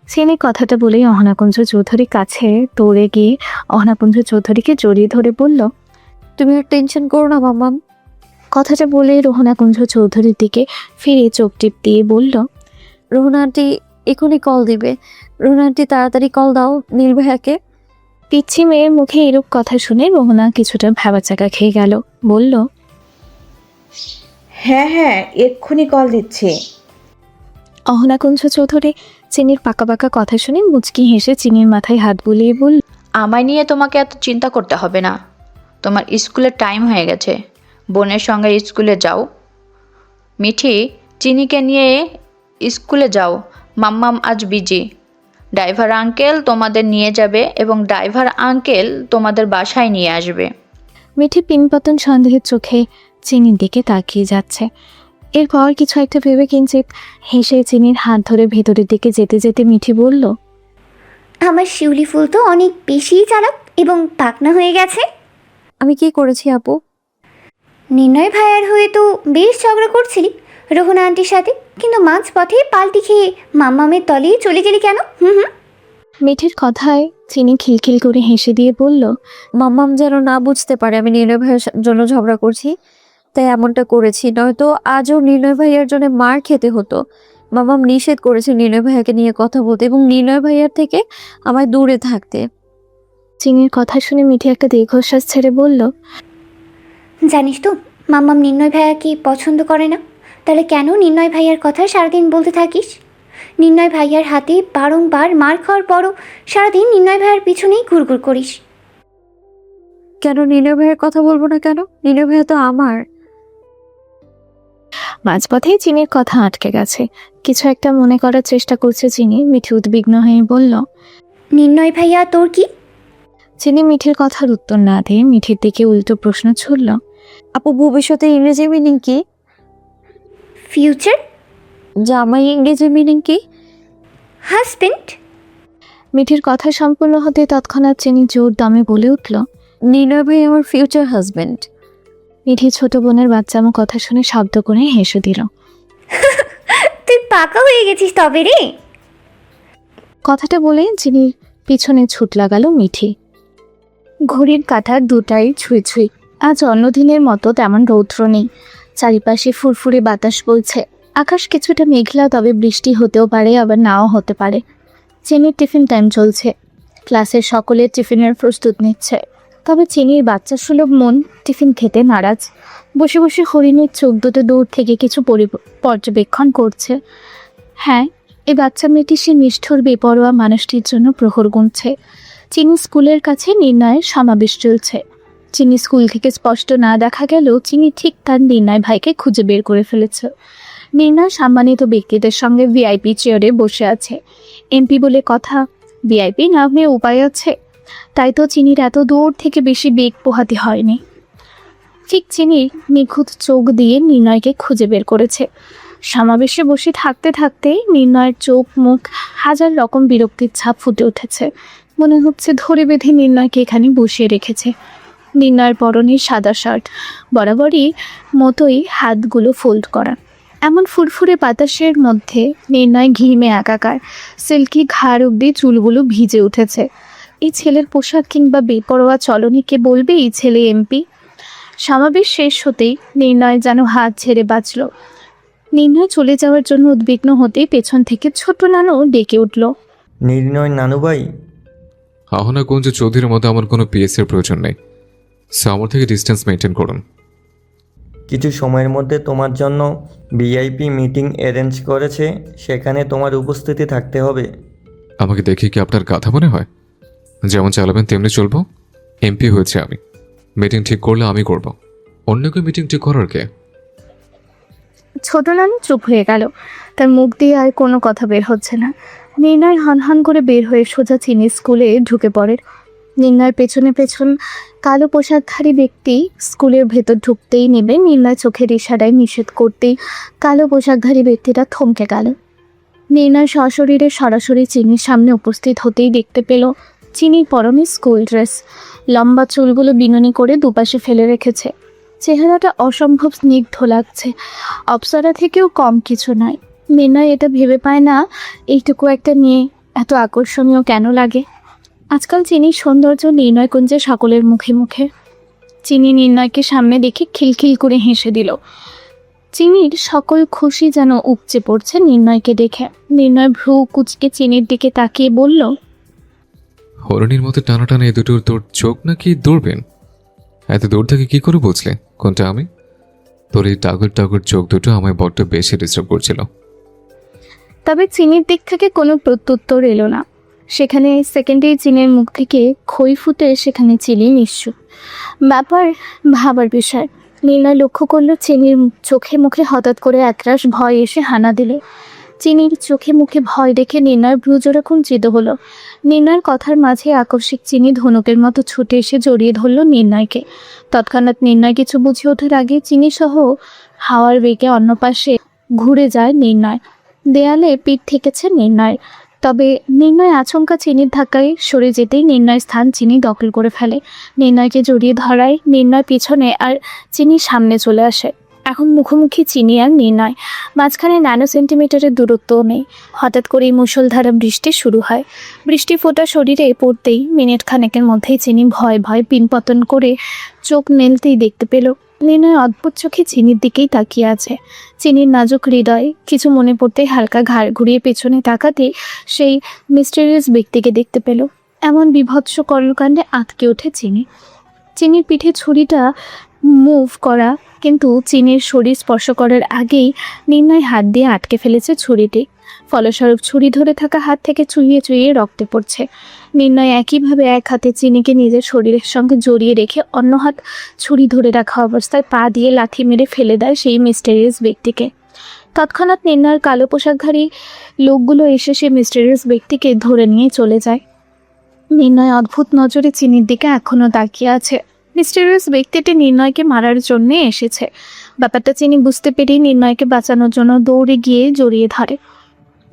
চিনি কথাটা বলেই অহনা কুঞ্জ চৌধুরীর কাছে দৌড়ে গিয়ে অহনা কুঞ্জ চৌধুরীকে জড়িয়ে ধরে বলল, তুমি আর টেনশন করো না মাম্মাম। কথাটা বলে রোহনা কুঞ্জ চৌধুরীর দিকে ফিরে চোখ টিপ দিয়ে বলল, রোহনা আন্টি এখনই কল দিবে। রোহনা আন্টি তাড়াতাড়ি কল দাও নীল ভাইয়াকে। পিচ্ছি মেয়ের মুখে এরূপ কথা শুনে রোহনা কিছুটা ভ্যাবাচাকা খেয়ে গেল। বলল, হ্যাঁ হ্যাঁ, এক্ষুনি কল দিচ্ছে। অহনা কুঞ্জ চৌধুরী চিনির পাকা পাকা কথা শুনে মুচকি হেসে চিনির মাথায় হাত বুলিয়ে বলল, আমায় নিয়ে তোমাকে এত চিন্তা করতে হবে না। তোমার স্কুলের টাইম হয়ে গেছে, বোনের সঙ্গে স্কুলে যাও। মিঠি, চিনিকে নিয়ে স্কুলে যাও। মাম্মাম আজ বিজি। ড্রাইভার আঙ্কেল তোমাদের নিয়ে যাবে এবং ড্রাইভার আঙ্কেল তোমাদের বাসায় নিয়ে আসবে। মিঠি পিনপতন সন্দেহের চোখে চিনির দিকে তাকিয়ে যাচ্ছে। এরপর কিছু একটা ভেবে কিঞ্চিত হেসে চিনির হাত ধরে ভেতরের দিকে যেতে যেতে মিঠি বলল, আমার শিউলি ফুল তো অনেক বেশিই চালাক এবং পাকনা হয়ে গেছে? আমি কি করেছি আপু? নির্ণয় ভাইয়ার হয়ে তো বেশ ঝগড়া করছিলি রোহনা আন্টির সাথে, কিন্তু মাঝপথে পাল্টি খেয়ে মাম্মামের তলেই চলে গেলি কেন? হুম। মিঠির কথায় চিনি খিলখিল করে হেসে দিয়ে বলল, মাম্মাম যেন না বুঝতে পারে আমি নির্ণয় ভাইয়ের জন্য ঝগড়া করছি, তাই এমনটা করেছি। নয়তো আজও নির্ণয় ভাইয়ার জন্য মার খেতে হতো। মাম্মাম নিষেধ করেছে নির্ণয় ভাইয়াকে নিয়ে কথা বলতে এবং নির্ণয় ভাইয়ার থেকে আমায় দূরে থাকতে। চিনির কথা শুনে মিঠি একটা দীর্ঘশ্বাস ছেড়ে বলল, জানিস তো মাম্মাম নির্ণয় ভাইয়াকে পছন্দ করে না, তাহলে কেন নির্ণয় ভাইয়ার কথা সারাদিন বলতে থাকিস? নির্ণয় ভাইয়ার হাতে বারংবার মার খাওয়ার পরও সারাদিন নির্ণয় ভাইয়ার পিছনেই ঘুরঘুর করিস। কেন নির্ণয় ভাইয়ের কথা বলবো না কেন? নির্ণয় ভাইয়া তো আমার। মাঝপথেই চিনির কথা আটকে গেছে। কিছু একটা মনে করার চেষ্টা করছে চিনি। মিঠি উদ্বিগ্ন হয়ে বলল, নির্ণয় ভাইয়া তোর কি? চিনি মিঠির কথার উত্তর না দিয়ে মিঠির দিকে উল্টো প্রশ্ন ছুড়ল, আপু ভবিষ্যতে ইংরেজি মিনিং কি? ফিউচার? জামাই ইংরেজি মিনিং কি? হাজবেন্ড। মিঠির কথা সম্পূর্ণ হতে তৎক্ষণাৎ চিনি জোর দামে বলে উঠল, নির্ণয় ভাই আমার ফিউচার হাজবেন্ড। মিঠি ছোট বোনের বাচ্চামো কথা শুনে শব্দ করে হেসে দিল। তুই পাকা হয়ে গেছিস তবে রে। কথাটা বলে চিনির পিছনে ছুট লাগালো মিঠি। ঘড়ির কাঁটার দুটাই ছুঁই ছুঁই। আজ অন্যদিনের মতো তেমন রৌদ্র নেই। চারিপাশে ফুরফুরে বাতাস বইছে। আকাশ কিছুটা মেঘলা, তবে বৃষ্টি হতেও পারে, আবার নাও হতে পারে। চিনির টিফিন টাইম চলছে। ক্লাসের সকলের টিফিনের প্রস্তুত নিচ্ছে, তবে চিনির বাচ্চা সুলভ মন টিফিন খেতে নারাজ। বসে বসে হরিণের চোখ দুটো দূর থেকে কিছু পর্যবেক্ষণ করছে। হ্যাঁ, এই বাচ্চা মেয়েটি সে নিষ্ঠুর বেপরোয়া মানুষটির জন্য প্রহর গুনছে। চিনি স্কুলের কাছে নির্ণয়ের সমাবেশ চলছে। চিনি স্কুল থেকে স্পষ্ট না দেখা গেলেও চিনি ঠিক তার নির্ণয় ভাইকে খুঁজে বের করে ফেলেছে। নির্ণয় সম্মানিত ব্যক্তিদের সঙ্গে ভিআইপি চেয়ারে বসে আছে। এমপি বলে কথা, ভিআইপি না হয়ে উপায় আছে? তাই তো চিনির এত দূর থেকে বেশি বেগ পোহাতে হয়নি। ঠিক চিনির নিখুঁত চোখ দিয়ে নির্ণয়কে খুঁজে বের করেছে। সমাবেশে বসে থাকতে থাকতেই নির্ণয়ের চোখ মুখ হাজার রকম বিরক্তির ছাপ ফুটে উঠেছে। মনে হচ্ছে ধরে বেঁধে নির্ণয়কে এখানে বসিয়ে রেখেছে। নির্ণয়ের পরনে সাদা শার্ট, বরাবরই মতোই হাতগুলো ফোল্ড করা। এমন ফুরফুরে বাতাসের মধ্যে নির্ণয় ঘিমে একাকার। সিল্কি ঘাড় অব্দি চুলগুলো ভিজে উঠেছে। এই ছেলের পোশাক কিংবা বেপরোয়া চলনীকে বলবে এই ছেলে এমপি? সমাবেশ শেষ হতেই নির্ণয় যেন হাত ছেড়ে বাঁচল। নির্ণয় চলে যাওয়ার জন্য উদ্বিগ্ন হতেই পেছন থেকে ছোট নানু ডেকে উঠল, নির্ণয় নানুভাই। আহনাগঞ্জ চৌধুরীর মতো আমার কোনো পিএসের প্রয়োজন নেই, সো আমার থেকে ডিস্টেন্স মেনটেন করুন। কিছু সময়ের মধ্যে তোমার জন্য ভিআইপি মিটিং অ্যারেঞ্জ করেছে, সেখানে তোমার উপস্থিতি থাকতে হবে। আমাকে দেখে কি আপনার কথা মনে হয়? যেমন চালাবেন তেমনি চলবো। এমপি হয়েছে আমি, মিটিং ঠিক করলে আমি করব, অন্য কেউ মিটিং ঠিক করার কে? ছোট নানু চুপ হয়ে গেল। তার মুখ দিয়ে আর কোনো কথা বের হচ্ছে না। নির্ণয় হনহন করে বের হয়ে সোজা চিনি স্কুলে ঢুকে পড়ে। নির্ণয়ের পেছনে পেছন কালো পোশাকধারী ব্যক্তি স্কুলের ভেতর ঢুকতেই নেবে। নির্ণয় চোখের ইশারায় নিষেধ করতেই কালো পোশাকধারী ব্যক্তিটা থমকে গেল। নির্ণয় সশরীরে সরাসরি চিনির সামনে উপস্থিত হতেই দেখতে পেল চিনির পরনে স্কুল ড্রেস। লম্বা চুলগুলো বিনুনি করে দুপাশে ফেলে রেখেছে। চেহারাটা অসম্ভব স্নিগ্ধ লাগছে, অপ্সরা থেকেও কম কিছু নয়। নির্ণয় এটা ভেবে পায় না এইটুকু একটা নিয়ে এত আকর্ষণীয় কেন লাগে। আজকাল চিনির সৌন্দর্য নির্ণয়কুঞ্জে সকলের মুখে মুখে। চিনি নির্ণয়কে সামনে দেখে খিলখিল করে হেসে দিল। চিনির সকল খুশি যেন উপচে পড়ছে নির্ণয়কে দেখে। নির্ণয় ভ্রু কুচকে চিনির দিকে তাকিয়ে বলল, হরণীর মতো টানাটানা এ দুটোর তোর চোখ নাকি দৌড়বেন? এত দূর থেকে কি করে বুঝলে কোনটা আমি? তোর এই টাগর টাগর চোখ দুটো আমায় বড্ড বেশি ডিস্টার্ব করছিল। তবে চিনির দিক থেকে কোনো প্রত্যুত্তর এলো না। সেখানে সেকেন্ডেই চিনির মুখ থেকে খই ফুটে সেখানে চিনি নিশ্চুপ। ব্যাপার ভাবার বিষয়। নির্ণয় লক্ষ্য করলো চিনির চোখে মুখে হঠাৎ করে একরাশ ভয় এসে হানা দিল। চিনির চোখে মুখে ভয় দেখে নির্ণয় ভ্রুজোড়া কুঞ্চিত হলো। নির্ণয়ের কথার মাঝে আকস্মিক চিনি ধনুকের মতো ছুটে এসে জড়িয়ে ধরল নির্ণয়কে। তৎক্ষণাৎ নির্ণয় কিছু বুঝে ওঠার আগে চিনি সহ হাওয়ার বেগে অন্য পাশে ঘুরে যায় নির্ণয়। দেয়ালে পিঠ ঠেকেছে নির্ণয়। তবে নির্ণয় আচমকা চিনির ধাক্কায় সরে যেতেই নির্ণয় স্থান চিনি দখল করে ফেলে। নির্ণয়কে জড়িয়ে ধরায় নির্ণয় পিছনে আর চিনি সামনে চলে আসে। এখন মুখোমুখি চিনি আর নির্ণয়, মাঝখানে ন্যানো সেন্টিমিটারের দূরত্বও নেই। হঠাৎ করেই মুষলধারা বৃষ্টি শুরু হয়। বৃষ্টি ফোঁটা শরীরে পড়তেই মিনিট খানেকের মধ্যেই চিনি ভয় ভয় পিনপতন করে চোখ মেলতেই দেখতে পেল নির্ণয় অদ্ভুত চোখে চিনির দিকেই তাকিয়ে আছে। চিনির নাজুক হৃদয় কিছু মনে পড়তেই হালকা ঘাড় ঘুরিয়ে পেছনে তাকাতেই সেই মিস্টেরিয়াস ব্যক্তিকে দেখতে পেল। এমন বিভৎস কর্মকাণ্ডে আটকে ওঠে চিনি। চিনির পিঠে ছুরিটা মুভ করা, কিন্তু চিনির শরীর স্পর্শ করার আগেই নির্ণয় হাত দিয়ে আটকে ফেলেছে ছুরিটি। ফলস্বরূপ ছুরি ধরে থাকা হাত থেকে চুইয়ে চুইয়ে রক্তে পড়ছে। নির্ণয় একইভাবে এক হাতে চিনিকে নিজের শরীরের সঙ্গে জড়িয়ে রেখে অন্য হাত ছুরি ধরে রাখা অবস্থায় পা দিয়ে লাথি মেরে ফেলে দেয় সেই মিস্টেরিয়াস ব্যক্তিকে। তৎক্ষণাৎ নির্ণয়ের কালো পোশাকধারী লোকগুলো এসে সেই মিস্টেরিয়াস ব্যক্তিকে ধরে নিয়ে চলে যায়। নির্ণয় অদ্ভুত নজরে চিনির দিকে এখনও তাকিয়ে আছে। মিস্টেরিয়াস ব্যক্তিটি নির্ণয়কে মারার জন্যে এসেছে। ব্যাপারটা চিনি বুঝতে পেরেই নির্ণয়কে বাঁচানোর জন্য দৌড়ে গিয়ে জড়িয়ে ধরে।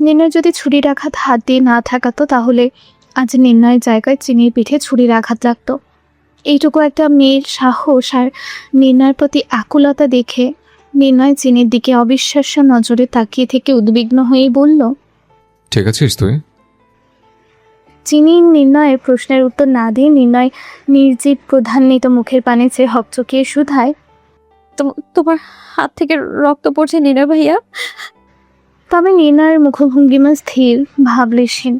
নির্ণয় যদি ছুরির আঘাত হাত দিয়ে না থাকাতো তাহলে আজ নির্ণয়ের জায়গায় চিনির পিঠে ছুরির আঘাত লাগতো। এইটুকু একটা মেয়ের সাহস আর নির্ণয়ের প্রতি আকুলতা দেখে নির্ণয় চিনির দিকে অবিশ্বাস্য নজরে তাকিয়ে থেকে উদ্বিগ্ন হয়েই বলল, ঠিক আছিস তুই? চিনি নির্ণয়ের প্রশ্নের উত্তর না দিয়ে নির্ণয় নির্জীব প্রধান্বিত মুখের পানে চেয়ে হকচকিয়ে শুধায়, তোমার হাত থেকে রক্ত পড়ছে নির্ণয় ভাইয়া। তবে নির্ণয়ের মুখভঙ্গিমা স্থির, ভাবলেশহীন।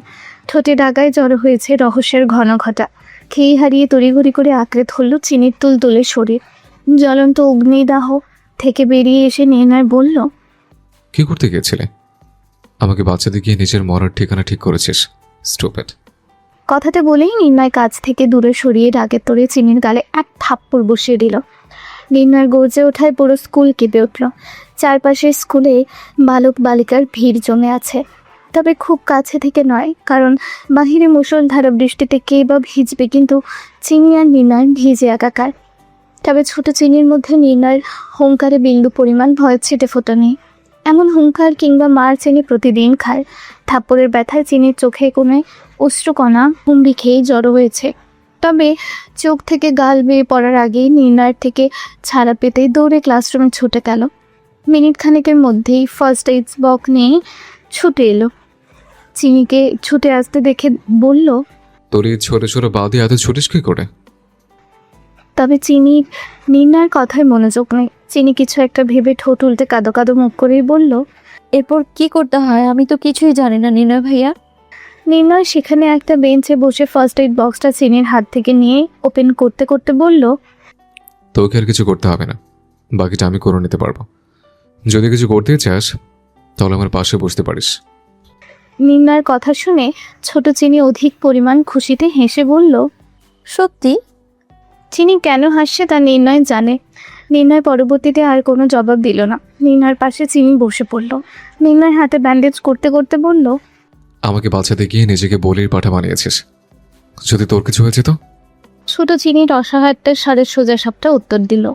ঠোঁটে ডাগায় জড়ো হয়েছে রহস্যের ঘন ঘটা। খেয়ে হারিয়ে তড়িঘড়ি করে আঁকড়ে ধরল চিনির তুলতুলে শরীর। জ্বলন্ত অগ্নিদাহ থেকে বেরিয়ে এসে নির্ণয় বলল, কি করতে গিয়েছিলে? আমাকে বাচ্চাদের গিয়ে নিজের মরার ঠিকানা ঠিক করেছিস, স্টুপিড। কথাটা বলেই নির্ণয় কাছ থেকে দূরে সরিয়ে ডাকের তোড়ে চিনির গালে এক থাপ্পড় বসিয়ে দিল। নির্ণয় গর্জে ওঠায় পুরো স্কুল কেঁপে উঠল। চারপাশের স্কুলে বালক বালিকার ভিড় জমে আছে, তবে খুব কাছে থেকে নয়, কারণ বাহিরে মুষলধারা বৃষ্টিতে কে বা ভিজবে, কিন্তু চিনি আর নির্ণয় ভিজে একাকার। তবে ছোট চিনির মধ্যে নির্ণয়ের হুঙ্কারে বিন্দু পরিমাণ ভয় ছিটে ফোটা নেই। এমন হুঙ্কার কিংবা মার চিনি প্রতিদিন খায়। থাপ্পড়ের ব্যথায় চিনির চোখে কোণে অশ্রুকণা হুমড়ি খেয়ে জড়ো হয়েছে। তবে চোখ থেকে গাল বেয়ে পড়ার আগেই নির্ণয়ের থেকে ছাড়া পেতেই দৌড়ে ক্লাসরুমে ছুটে গেল। মিনিট খানেকের মধ্যেই ফার্স্ট এইড বক্স নিয়ে ছুটে এলো। চিনিকে ছুটে আসতে দেখে বলল, তোর এই ছোট ছোট বাদে এত ছুটিস কি করে? তবে চিনির নির্ণয়ের কথায় মনোযোগ নেই। চিনি কিছু একটা ভেবে ঠোঁট উল্টে কাদো কাদো মুখ করেই বলল, এরপর কি করতে হয় আমি তো কিছুই জানি না নির্ণয় ভাইয়া। নির্ণয় সেখানে একটা বেঞ্চে বসে ফার্স্ট এইড বক্সটা চিনির হাত থেকে নিয়ে ওপেন করতে করতে বলল, তোকে আর কিছু করতে হবে না, বাকিটা আমি করে নিতে পারবো। যদি কিছু করতে চাস তাহলে আমার পাশে বসতে পারিস। নির্ণয়ের কথা শুনে ছোট চিনি অধিক পরিমাণ খুশিতে হেসে বলল, সত্যি? চিনি কেন হাসছে তা নির্ণয় জানে। নির্ণয় পরবর্তীতে আর কোনো জবাব দিল না। নির্ণয়ের পাশে চিনি বসে পড়ল। নির্ণয় হাতে ব্যান্ডেজ করতে করতে বলল, আমাকে বাঁচাতে গিয়ে নিজেকে বলির পাঠা বানিয়েছিস, যদি তোর কিছু হয়েছে তো? ছোট চিনির অসহায়তার সাথে সোজা সাপটা উত্তর দিল,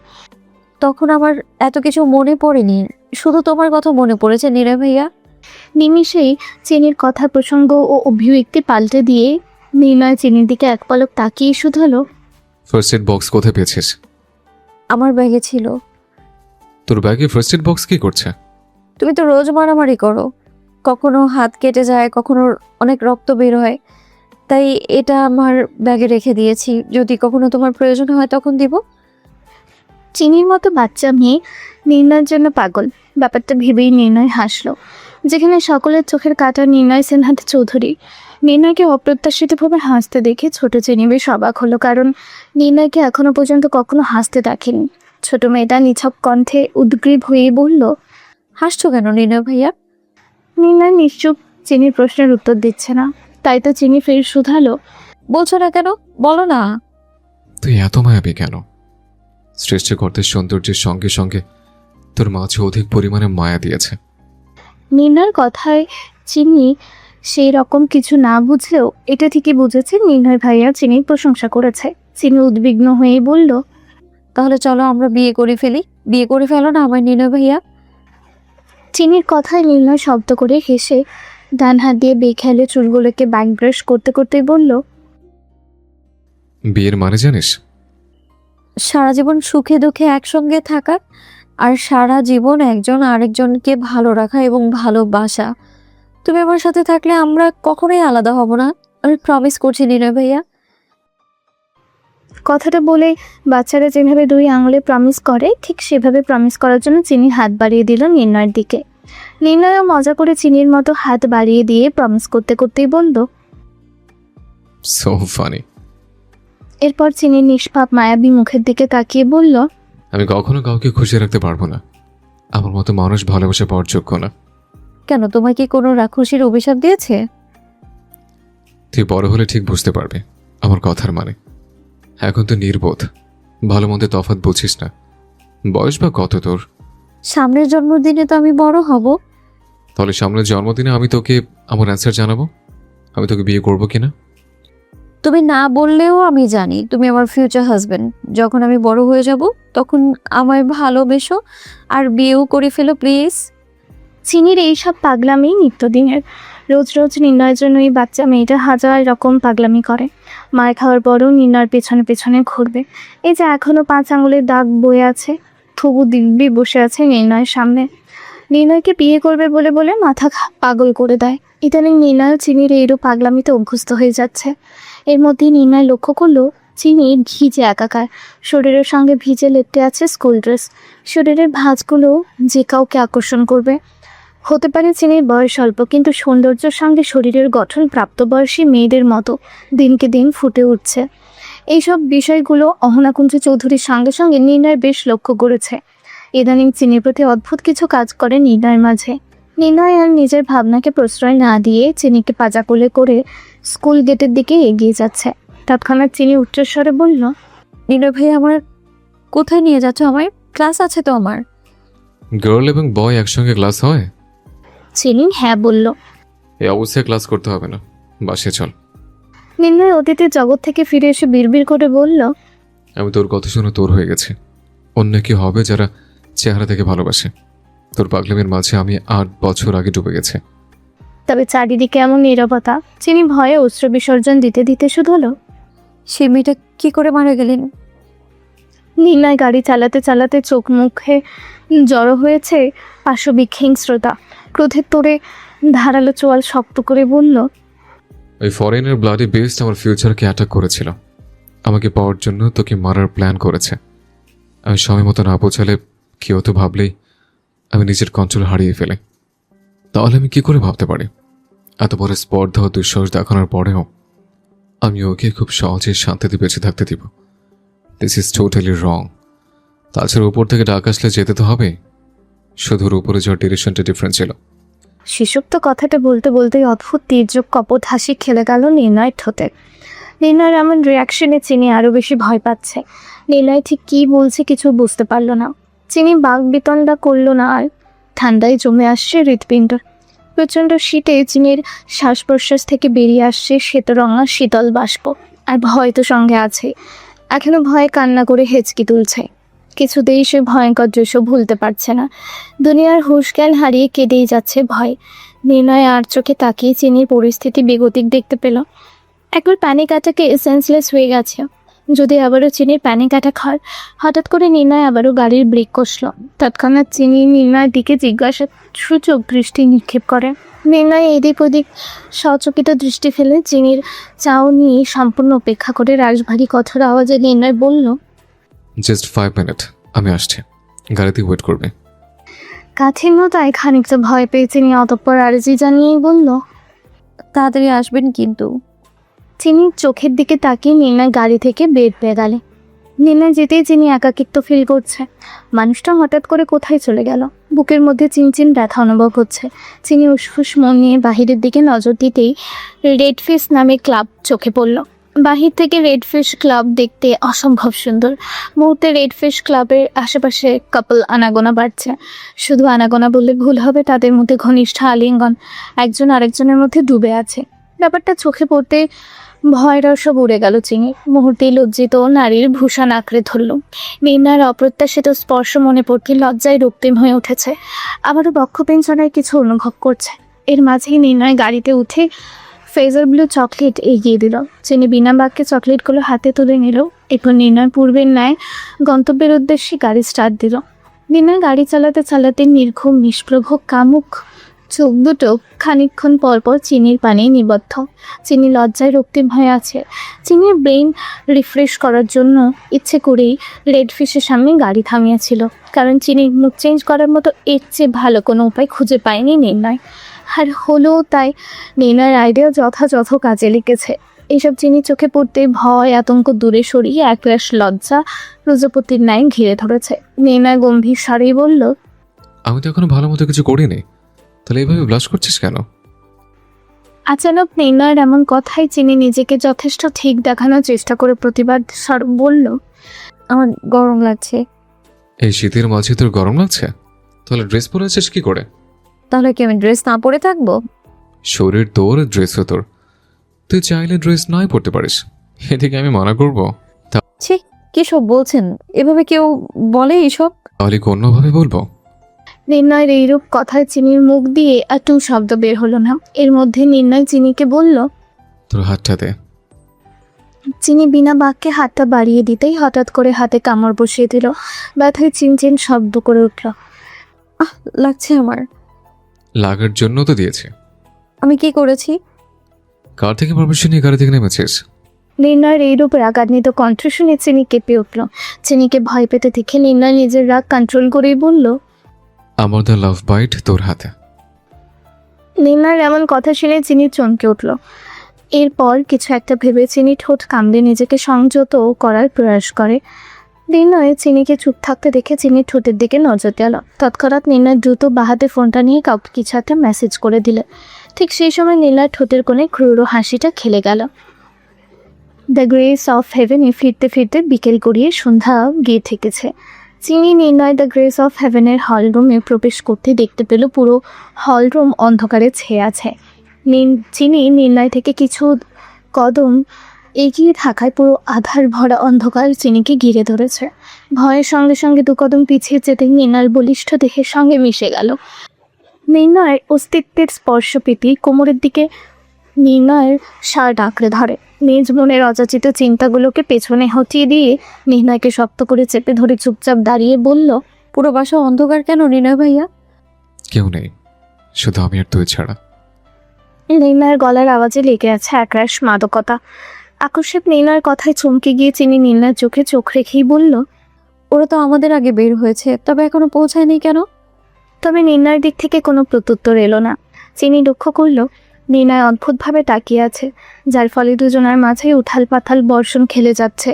তখন আমার এত কিছু মনে পড়েনি, শুধু তোমার কথা মনে পড়েছে নির্ণয় ভাইয়া। নিমিষেই চিনির কথা প্রসঙ্গ ও অভিব্যক্তি পাল্টে দিয়ে নির্ণয় চিনির দিকে এক পলক তাকিয়ে শুধালো, ফার্স্ট এড বক্স কোথায় পেয়েছিস? আমার ব্যাগে ছিল। তোর ব্যাগে ফার্স্ট এড বক্স কি করছে? তুমি তো রোজ মারামারি করো, কখনো হাত কেটে যায়, কখনো অনেক রক্ত বের হয়, তাই এটা আমার ব্যাগে রেখে দিয়েছি, যদি কখনো তোমার প্রয়োজন হয় তখন দিব। চিনির মতো বাচ্চা মেয়ে নির্ণয়ের জন্য পাগল। ব্যাপারটা ভেবেই নির্ণয় হাসলো। যেখানে সকলের চোখের কাটা নির্ণয় সিনহা চৌধুরী। নির্ণয়কে অপ্রত্যাশিতভাবে হাসতে দেখে ছোট চিনি বেশ অবাক হলো, কারণ নির্ণয়কে এখনো পর্যন্ত কখনো হাসতে দেখেনি। ছোট মেয়েটা নিছক কণ্ঠে উদ্গ্রীব হয়ে বলল, হাসছো কেন নির্ণয় ভাইয়া? নির্ণয় নিশ্চুপ, চিনির প্রশ্নের উত্তর দিচ্ছে না। তাই তো চিনি ফের শুধালো, বলছো না কেন, বলো না। তুই এত মায়াবী কেন? সৃষ্টিকর্তার সৌন্দর্যের সঙ্গে সঙ্গে তোর মাঝে অধিক পরিমাণে মায়া দিয়েছে। নির্ণয়ের কথায় চিনি সেই রকম কিছু না বুঝলেও এটা ঠিকই বুঝেছে নির্ণয় ভাইয়া চিনির প্রশংসা করেছে। চিনি উদ্বিগ্ন হয়ে বলল, তাহলে চলো আমরা বিয়ে করে ফেলি। বিয়ে করে ফেলো না আমার নির্ণয় ভাইয়া। চিনির কথায় নির্ণয় শব্দ করে হেসে ডান হাত দিয়ে বেখেয়ালে চুলগুলোকে ব্যাক ব্রাশ করতে করতেই বলল, বিয়ের মানে জানিস? সারা জীবন সুখে দুঃখে একসঙ্গে থাকা, আর সারা জীবন একজন আরেকজনকে ভালো রাখা এবং ভালোবাসা। তুমি আমার সাথে থাকলে আমরা কখনোই আলাদা হব না, আমি প্রমিস করছি নিলয় ভাইয়া। কথাটা বলে বাচ্চারা যেভাবে 2 আঙুলে প্রমিস করে ঠিক সেভাবে প্রমিস করার জন্য চিনি হাত বাড়িয়ে দিল নির্ণয়ের দিকে। নির্ণয়ও মজা করে চিনির মতো হাত বাড়িয়ে দিয়ে প্রমিস করতে করতেই বলল। So funny. এরপর চিনির নিষ্পাপ মায়াবী মুখের দিকে তাকিয়ে বলল, আমি কখনো কাউকে খুশি রাখতে পারবো না। আমার মতো মানুষ ভালোবাসা পাওয়ার যোগ্য না। কেন, তোমায় কি কোনো রাক্ষসীর অভিশাপ দিয়েছে? তুই বড় হলে ঠিক বুঝতে পারবে আমার কথার মানে। এখন তো নির্বোধ, ভালো মন্দের তফাৎ বুঝিস না। বয়স বা কত তোর? সামনের জন্মদিনে তো আমি বড় হব। তাহলে সামনের জন্মদিনে আমি তোকে আমার অ্যান্সার জানাবো, আমি তোকে বিয়ে করবো কিনা। তুমি না বললেও আমি জানি তুমি আমার ফিউচার হাজবেন্ড। যখন আমি বড় হয়ে যাব তখন আমায় ভালোবেসো আর বিয়েও করে ফেলো প্লিজ। চিনির এইসব পাগলামি নিত্যদিনের। রোজ রোজ নির্ণয়ের জন্য এই বাচ্চা মেয়েটা হাজার রকম পাগলামি করে। মার খাওয়ার পরও নির্ণয়ের পেছনে পেছনে ঘুরবে। এই যে এখনও 5 আঙুলের দাগ বয়ে আছে, তবু দিব্যি বসে আছে নির্ণয়ের সামনে। নির্ণয়কে বিয়ে করবে বলে বলে মাথা পাগল করে দেয়। ইদানিং নির্ণয় চিনির এইরূপ পাগলামিতে অভ্যস্ত হয়ে যাচ্ছে। এর মধ্যে নির্ণয় লক্ষ্য করলো চিনি ভিজে একাকার, শরীরের সঙ্গে ভিজে লেপটে আছে স্কুল ড্রেস। শরীরের ভাঁজগুলো যে কাউকে আকর্ষণ করবে। হতে পারে চিনির বয়স অল্প, কিন্তু সৌন্দর্যের সঙ্গে শরীরের গঠন প্রাপ্তবয়সী মেয়েদের মতো দিনকে দিন ফুটে উঠছে। এইসব বিষয়গুলো অহনাকুঞ্জ চৌধুরীর সঙ্গে সঙ্গে নির্ণয় বেশ লক্ষ্য করেছে। ইদানিং চিনির প্রতি অদ্ভুত কিছু কাজ করে নির্ণয়ের মাঝে। নির্ণয় আর নিজের ভাবনাকে প্রশ্রয় না দিয়ে চিনিকে পাজা কোলে করে স্কুল গেটের দিকে এগিয়ে যাচ্ছে। তৎক্ষণাৎ চিনি উচ্চস্বরে বলল, নিলয় ভাই, আমার কোথায় নিয়ে যাচ্ছ? আমার ক্লাস আছে তো আমার। গার্ল এবং বয় একসঙ্গে ক্লাস হয়? চিনি হ্যাঁ বলল। এই অবস্থায় ক্লাস করতে হবে না, বাসে চল। নির্ণয় অতীতের জগৎ থেকে ফিরে এসে বিড়বিড় করে বলল, আমি তোর কথা শুনে তোর হয়ে গেছি। অন্য কি হবে যারা চেহারা থেকে ভালোবাসে? তোর পাগলামের মাঝে আমি 8 বছর আগে ডুবে গেছে। তবে চারিদিকে এমন নীরবতা। চিনি ভয়ে অস্ত্র বিসর্জন দিতে দিতে শুধল, সে মেয়েটা কি করে মারা গেলেন? নির্ণয় গাড়ি চালাতে চালাতে চোখ মুখে জড়ো হয়েছে পাশবিক হিংস্রতা। ক্রোধের তোড়ে ধারালো চোয়াল শক্ত করে বলল, ওই ফরেনের ব্লাডি বেস্ট আমার ফিউচারকে অ্যাটাক করেছিল। আমাকে পাওয়ার জন্য তোকে মারার প্ল্যান করেছে। আমি সময় মতো না পৌঁছালে কেউ তো ভাবলেই আমি নিজের কন্ট্রোল হারিয়ে ফেলে। তাহলে আমি কি করে ভাবতে পারি এত বড় স্পর্ধা ও দুঃসাহস দেখানোর পরেও আমি ওকে খুব সহজে শান্তিতে বেঁচে থাকতে দিব? দিস ইজ টোটালি রং। তাছাড়া উপর থেকে ডাক আসলে যেতে তো হবে, শুধু ওর উপরে যাওয়ার ডিরেকশনটা ডিফারেন্ট ছিল। শিশুক্ত কথাটা বলতে বলতেই অদ্ভুত তীর্যক কপট হাসি খেলে গেল নির্ণয়ের ঠোঁটে। নির্ণয়ের এমন রিয়াকশনে চিনি আরও বেশি ভয় পাচ্ছে। নির্ণয় ঠিক কী বলছে কিছু বুঝতে পারল না। চিনি বাঘ বিতণ্ডা করল না আর। ঠান্ডায় জমে আসছে হৃৎপিণ্ড। প্রচণ্ড শীতে চিনির শ্বাস প্রশ্বাস থেকে বেরিয়ে আসছে শ্বেতরঙা শীতল বাষ্প। আর ভয় তো সঙ্গে আছে। এখনও ভয়ে কান্না করে হেঁচকি তুলছে। কিছুতেই সে ভয়ঙ্কর দৃশ্য ভুলতে পারছে না। দুনিয়ার হুঁশ জ্ঞান হারিয়ে কেঁদেই যাচ্ছে ভয়। নির্ণয় আর চোখে তাকিয়ে চিনির পরিস্থিতি বেগতিক দেখতে পেল। একবার প্যানিক অ্যাটাকে সেন্সলেস হয়ে গেছে। যদি আবারও চিনির প্যানিক অ্যাটাক হয়। হঠাৎ করে নির্ণয় আবারও গাড়ির ব্রেক কষল। তৎক্ষণাৎ চিনি নির্ণয়ের দিকে জিজ্ঞাসা সূচক দৃষ্টি নিক্ষেপ করে। নির্ণয় এদিক ওদিক সচকিত দৃষ্টি ফেলে চিনির চাও নিয়ে সম্পূর্ণ উপেক্ষা করে রাশভারী কঠোর আওয়াজে নির্ণয় বলল, জাস্ট 5 মিনিট, আমি আসছি, গাড়িতে ওয়েট করবে। কাঠিন্যতায় খানিকটা ভয় পেয়ে চিনি অতঃপর আর্জি জানিয়েই বলল, তাড়াতাড়ি আসবেন কিন্তু। চিনির চোখের দিকে তাকিয়ে নির্ণয় গাড়ি থেকে বের পেয়ে গেলে। নির্ণয় যেতেই চিনি একাকিত্ব ফিল করছে। মানুষটা হঠাৎ করে কোথায় চলে গেল। বুকের মধ্যে চিনচিন ব্যথা অনুভব হচ্ছে। চিনি উসফুস মন নিয়ে বাহিরের দিকে নজর দিতেই রেড ফিশ নামে ক্লাব চোখে পড়ল। বাহির থেকে রেড ফিশ ক্লাব দেখতে অসম্ভব সুন্দর। মুহূর্তে রেড ফিশ ক্লাবের আশেপাশে কাপল আনাগোনা বাড়ছে। শুধু আনাগোনা বললে ভুল হবে, তাদের মধ্যে ঘনিষ্ঠ আলিঙ্গন একজন আরেকজনের মধ্যে ডুবে আছে। ব্যাপারটা চোখে পড়তে ভয়রাও সব উড়ে গেল চিনি। মুহূর্তেই লজ্জিত নারীর ভূষণ আঁকড়ে ধরল। নির্ণয়ের অপ্রত্যাশিত স্পর্শ মনে পড়তে লজ্জায় রক্তিম হয়ে উঠেছে। আবারও বক্ষপিঞ্জরায় কিছু অনুভব করছে। এর মাঝেই নির্ণয় গাড়িতে উঠে ফেজার ব্লু চকলেট এগিয়ে দিল। চিনি বিনা বাক্যে চকলেটগুলো হাতে তুলে নিল। এরপর নির্ণয় পূর্বের ন্যায় গন্তব্যের উদ্দেশ্যে গাড়ি স্টার্ট দিল। নির্ণয় গাড়ি চালাতে চালাতে নির্ঘুম নিষ্প্রভ কামুক চোখ দুটো খানিকক্ষণ পরপর চিনির পানে নিবদ্ধ। চিনি লজ্জায় রক্তিম হয়ে আছে। চিনির ব্রেইন রিফ্রেশ করার জন্য ইচ্ছে করেই রেড ফিশের সামনে গাড়ি থামিয়েছিল, কারণ চিনির মুড চেঞ্জ করার মতো এর চেয়ে ভালো কোনো উপায় খুঁজে পায়নি নির্ণয়। আর হলেও তাই নির্ণয়ের আইডিয়া যথাযথ কাজে লিখেছে। এইসব চিনি চোখে পড়তে ভয় আতঙ্ক দূরে সরিয়ে একরাশ লজ্জা প্রজাপতির ন্যায় ঘিরে ধরেছে। নির্ণয় গম্ভীর স্বরেই বলল, আমি তো এখনো ভালো মতো কিছু করিনি, তাহলে এইভাবে ব্লাশ করছিস কেন? আচানক নির্ণয়ের এমন কথাই চিনি নিজেকে যথেষ্ট ঠিক দেখানোর চেষ্টা করে প্রতিবাদ স্বরূপ বলল, আমার গরম লাগছে। এই শীতের মাঝে তোর গরম লাগছে? তাহলে ড্রেস পরে আছিস কি করে? তাহলে কি আমি ড্রেস না পরে থাকবো? শরীর তোর, ড্রেসও তোর। তুই চাইলে ড্রেস নাই পরতে পারিস, এদিকে আমি মানা করবো? ছি, কি সব বলছেন? এভাবে কেউ বলে এইসব? তাহলে কি অন্যভাবে বলবো? নির্ণয়ের এইরূপ কথায় চিনির মুখ দিয়ে আর টু শব্দ বের হলো না। এর মধ্যে নির্ণয় চিনিকে বলল, তোর হাতটা দে। চিনি বিনা বাক্যে হাতটা বাড়িয়ে দিতেই হঠাৎ করে হাতে কামড় বসিয়ে দিল। ব্যথায় চিনচিন শব্দ করে উঠল। লাগছে আমার। লাগার জন্য তো দিয়েছে। আমি কি করেছি? কার থেকে পারমিশন নিয়ে গাড়ি থেকে নেমেছিস? নির্ণয়ের এইরূপ রাগান্বিত কণ্ঠ শুনে চিনি কেঁপে উঠল। চিনিকে ভয় পেতে দেখে নির্ণয় নিজের রাগ কন্ট্রোল করেই বলল, আমার দ্য লাভ বাইট তোর হাতে। নির্ণয়ের এমন কথা শুনে চিনি চমকে উঠল। এরপর কিছু একটা ভেবে চিনি ঠোঁট কামড়ে নিজেকে সংযত করার প্রয়াস করে। নির্ণয় চিনিকে চুপ থাকতে দেখে চিনির ঠোঁটের দিকে নজর গেল। তৎক্ষণাৎ নির্ণয় দ্রুত বাহাতে ফোনটা নিয়ে কাউকে কিছু একটা মেসেজ করে দিলে। ঠিক সেই সময় নির্ণয় ঠোঁটের কোণে ক্রূর হাসিটা খেলে গেল। দ্য গ্রেস অফ হেভেনে ফিরতে ফিরতে বিকেল গড়িয়ে সন্ধ্যা গিয়ে ঠেকেছে। চিনি নির্ণয় দ্য গ্রেস অফ হেভেনের হলরুমে প্রবেশ করতে দেখতে পেল পুরো হলরুম অন্ধকারে ছেয়ে আছে। চিনি নির্ণয় থেকে কিছু কদম এগিয়ে থাকায় পুরো আধার ভরা অন্ধকার চিনিকে ঘিরে ধরেছে। ভয়ের সঙ্গে সঙ্গে দু কদম পিছিয়ে যেতে নির্ণয়ের বলিষ্ঠ দেহের সঙ্গে মিশে গেল। নির্ণয়ের অস্তিত্বের স্পর্শ পেতেই কোমরের দিকে নির্ণয়ের শার্ট আঁকড়ে ধরে। নিজ মনের অযাচিত চিন্তাগুলোকে পেছনে হটিয়ে দিয়ে নির্ণয়কে শক্ত করে চেপে ধরে চুপচাপ দাঁড়িয়ে বলল, পুরো বাসা অন্ধকার কেন নির্ণয় ভাইয়া? কেউ নেই, শুধু আমি আর তুই ছাড়া। নির্ণয়ের গলার আওয়াজে লেগে আছে একরাশ মাদকতা। আকস্মিক নির্ণয়ের কথায় চমকে গিয়ে চিনি নির্ণয়ের চোখে চোখ রেখেই বলল, ওরা তো আমাদের আগে বের হয়েছে, তবে এখনো পৌঁছায়নি কেন? তবে নির্ণয়ের দিক থেকে কোনো প্রত্যুত্তর এলো না। চিনি লক্ষ্য করল নির্ণয় অদ্ভুতভাবে তাকিয়ে আছে, যার ফলে দুজনের মাঝে উথাল পাথাল বর্ষণ খেলে যাচ্ছে।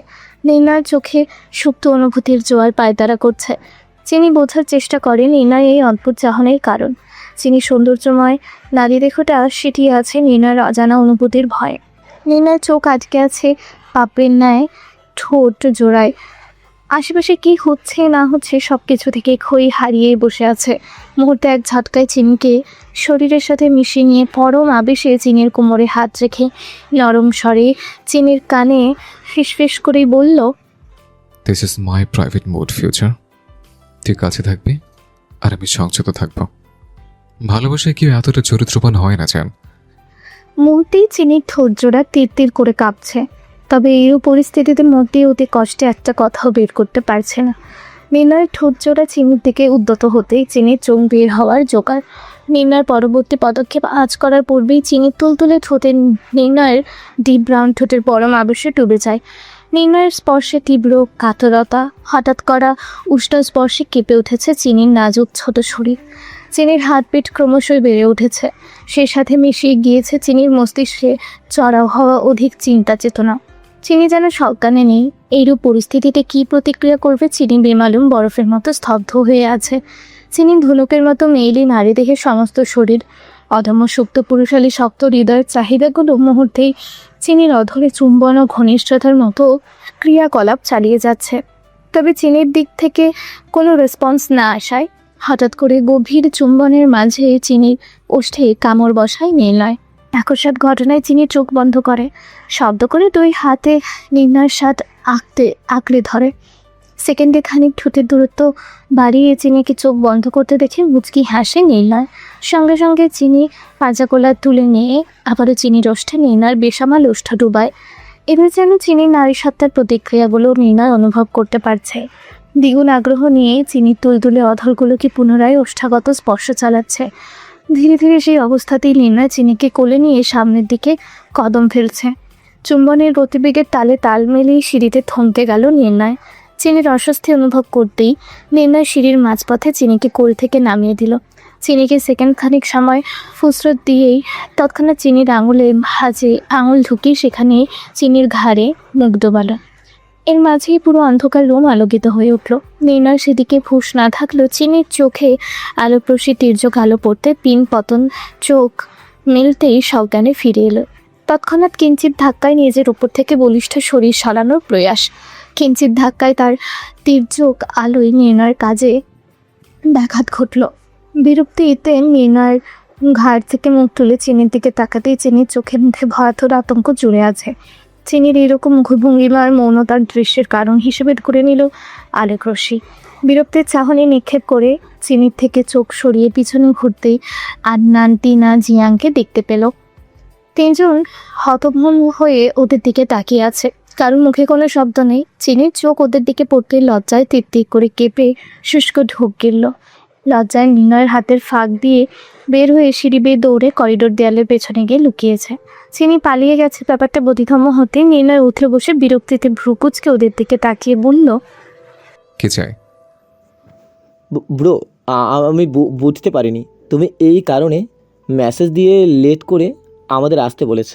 নির্ণয়ের চোখে সুপ্ত অনুভূতির জোয়ার পায়তারা করছে। চিনি বোঝার চেষ্টা করে নির্ণয় এই অদ্ভুত চাহনের কারণ। চিনি সৌন্দর্যময় নারী দেহটা সিটিয়ে আছে নির্ণয়ের অজানা অনুভূতির ভয়ে। নির্ণয়ের চোখ আটকে আছে পাপড়ির ন্যায় ঠোঁট জোড়ায়। আশেপাশে কি হচ্ছে না হচ্ছে সব কিছু থেকে খই হারিয়ে বসে আছে। মুহূর্তে এক ঝটকায় চিনিকে শরীরের সাথে মিশিয়ে নিয়ে পরম আবেশে চিনির কোমরে হাত রেখে নরম স্বরে চিনির কানে ফিসফিস করেই বলল, this is my private mode future. তুই কাছে থাকবি আর আমি সংযত থাকবো। ভালোবাসায় কেউ এতটা চরিত্রবান হয় না জান। মুহূর্তেই চিনির ঠোঁট জোড়া তীর তীর করে কাঁপছে। তবে এই পরিস্থিতিতে মধ্যে অতি কষ্টে একটা কথাও বের করতে পারছে না। নির্ণয়ের ঠোঁট জোড়া চিনির দিকে উদ্যত হতেই চিনির চোখ বের হওয়ার জোগাড়। নির্ণয়ের পরবর্তী পদক্ষেপ আজ করার পূর্বেই চিনির তুলতুলে ঠোঁটে নির্ণয়ের ডিপ ব্রাউন ঠোঁটের পরম আবেশে ডুবে যায়। নির্ণয়ের স্পর্শে তীব্র কাতরতা, হঠাৎ করা উষ্ণ স্পর্শে কেঁপে উঠেছে চিনির নাজুক ছোট শরীর। চিনির হাতপিট ক্রমশই বেড়ে উঠেছে। সে সাথে মিশিয়ে গিয়েছে চিনির মস্তিষ্কে চড়াও হওয়া অধিক চিন্তা চেতনা। চিনি যেন সজ্ঞানে নেই। এইরূপ পরিস্থিতিতে কী প্রতিক্রিয়া করবে চিনি বেমালুম বরফের মতো স্তব্ধ হয়ে আছে। চিনি ধনুকের মতো মেইলি নারী দেখে সমস্ত শরীর অদম্য সুপ্ত পুরুষালী শক্ত হৃদয়ের চাহিদাগুলো মুহূর্তেই চিনির অধরে চুম্বন ও ঘনিষ্ঠতার মতো ক্রিয়াকলাপ চালিয়ে যাচ্ছে। তবে চিনির দিক থেকে কোনো রেসপন্স না আসায় হঠাৎ করে গভীর চুম্বনের মাঝে চিনির ওষ্ঠে কামড় বসায় নির্ণয়। একস্মাৎ ঘটনায় চিনি চোখ বন্ধ করে, শব্দ করে দুই হাতে নির্ণয়ের সাথ আঁকড়ে ধরে। সেকেন্ডে খানিক ঠোঁটের দূরত্ব বাড়িয়ে চিনিকে চোখ বন্ধ করতে দেখে মুচকি হাসে নির্ণয়। সঙ্গে সঙ্গে চিনি পাজাকোলা তুলে নিয়ে আবারও চিনির ওষ্ঠে নির্ণয়ের বেসামাল ওষ্ঠ ডুবায়। এবার যেন চিনির নারী সত্তার প্রতিক্রিয়াগুলো নির্ণয় অনুভব করতে পারছে। দ্বিগুণ আগ্রহ নিয়ে চিনির তুলতুলে অধরগুলোকে পুনরায় ওষ্ঠাগত স্পর্শ চালাচ্ছে। ধীরে ধীরে সেই অবস্থাতেই নির্ণয় চিনিকে কোলে নিয়ে সামনের দিকে কদম ফেলছে। চুম্বনের গতিবেগের তালে তাল মিলিয়ে সিঁড়িতে থমকে গেল নির্ণয়। চিনির অস্বস্তি অনুভব করতেই নির্ণয় সিঁড়ির মাঝপথে চিনিকে কোল থেকে নামিয়ে দিল। চিনিকে সেকেন্ড খানিক সময় ফুসরত দিয়েই তৎক্ষণাৎ চিনির আঙুলে ভাঁজে আঙুল ঢুকিয়ে সেখানে চিনির ঘাড়ে মুখ ডোবাল। এর মাঝেই পুরো অন্ধকার রুম আলোকিত হয়ে উঠল। নির্ণয় সেদিকে ফুস না থাকলেও চিনির চোখে আলোপ্রসী তীর্যক আলো পড়তে পিন পতন চোখ মিলতেই সজ্ঞানে ফিরে এলো। তৎক্ষণাৎ কিঞ্চিত ধাক্কায় নিজের ওপর থেকে বলিষ্ঠ শরীর সরানোর প্রয়াস। কিঞ্চিত ধাক্কায় তার তীর্যক আলোয় নির্ণয়ের কাজে ব্যাঘাত ঘটল। বিরক্তিতে নির্ণয়ের ঘাড় থেকে মুখ তুলে চিনির দিকে তাকাতেই চিনির চোখের মধ্যে ভয়াতুর আতঙ্ক জুড়ে আছে। চিনির এরকম মুখভঙ্গিমা আর মৌনতার দৃশ্যের কারণ হিসেবে ধরে নিল আলোক রশ্মি। বিরক্তির চাহনি নিক্ষেপ করে চিনির থেকে চোখ সরিয়ে পিছনে ঘুরতেই আদনান, টিনা, জিয়াংকে দেখতে পেল। তিনজন হতভম্ব হয়ে ওদের দিকে তাকিয়ে আছে। কারোর মুখে কোনো শব্দ নেই। চিনির চোখ ওদের দিকে পড়তেই লজ্জায় তিরতির করে কেঁপে শুষ্ক ঢোক গিলল। লজ্জায় নির্ণয়ের হাতের ফাঁক দিয়ে বের হয়ে সিঁড়ি বেয়ে দৌড়ে করিডোর দেয়ালের পেছনে গিয়ে লুকিয়েছে। চিনি পালিয়ে গেছে ব্যাপারটা বোধিধম্ম হতে নির্ণয় উঠে বসে বিরক্তিতে ভ্রুকুচকে ওদের দিকে তাকিয়ে বলল, কি চাই? ব্রো, আমি বুঝতে পারিনি তুমি এই কারণে মেসেজ দিয়ে লেট করে আমাদের আসতে বলেছ।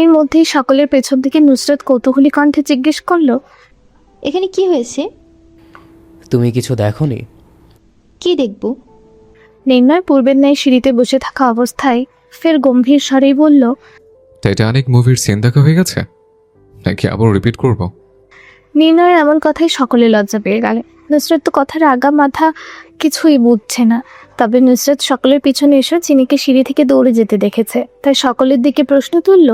এর মধ্যেই সকলের পেছন থেকে নুসরাত কৌতূহলী কণ্ঠে জিজ্ঞেস করলো, এখানে কি হয়েছে? তুমি কিছু দেখোনি? কি দেখব? নির্ণয় পূর্বের ন্যায় সিঁড়িতে বসে থাকা অবস্থায় ফের গম্ভীর স্বরেই বলল, টাইটানিক মুভির সিন দেখা হয়ে গেছে নাকি আবার রিপিট করব? নির্ণয়ের এমন কথায় সকলে লজ্জা পেয়ে গেল। নুসরাত তো কথার আগা মাথা কিছুই বুঝছে না। তবে নুসরাত সকলের পিছনে এসে চিনিকে সিঁড়ি থেকে দৌড়ে যেতে দেখেছে, তাই সকলের দিকে প্রশ্ন তুলল,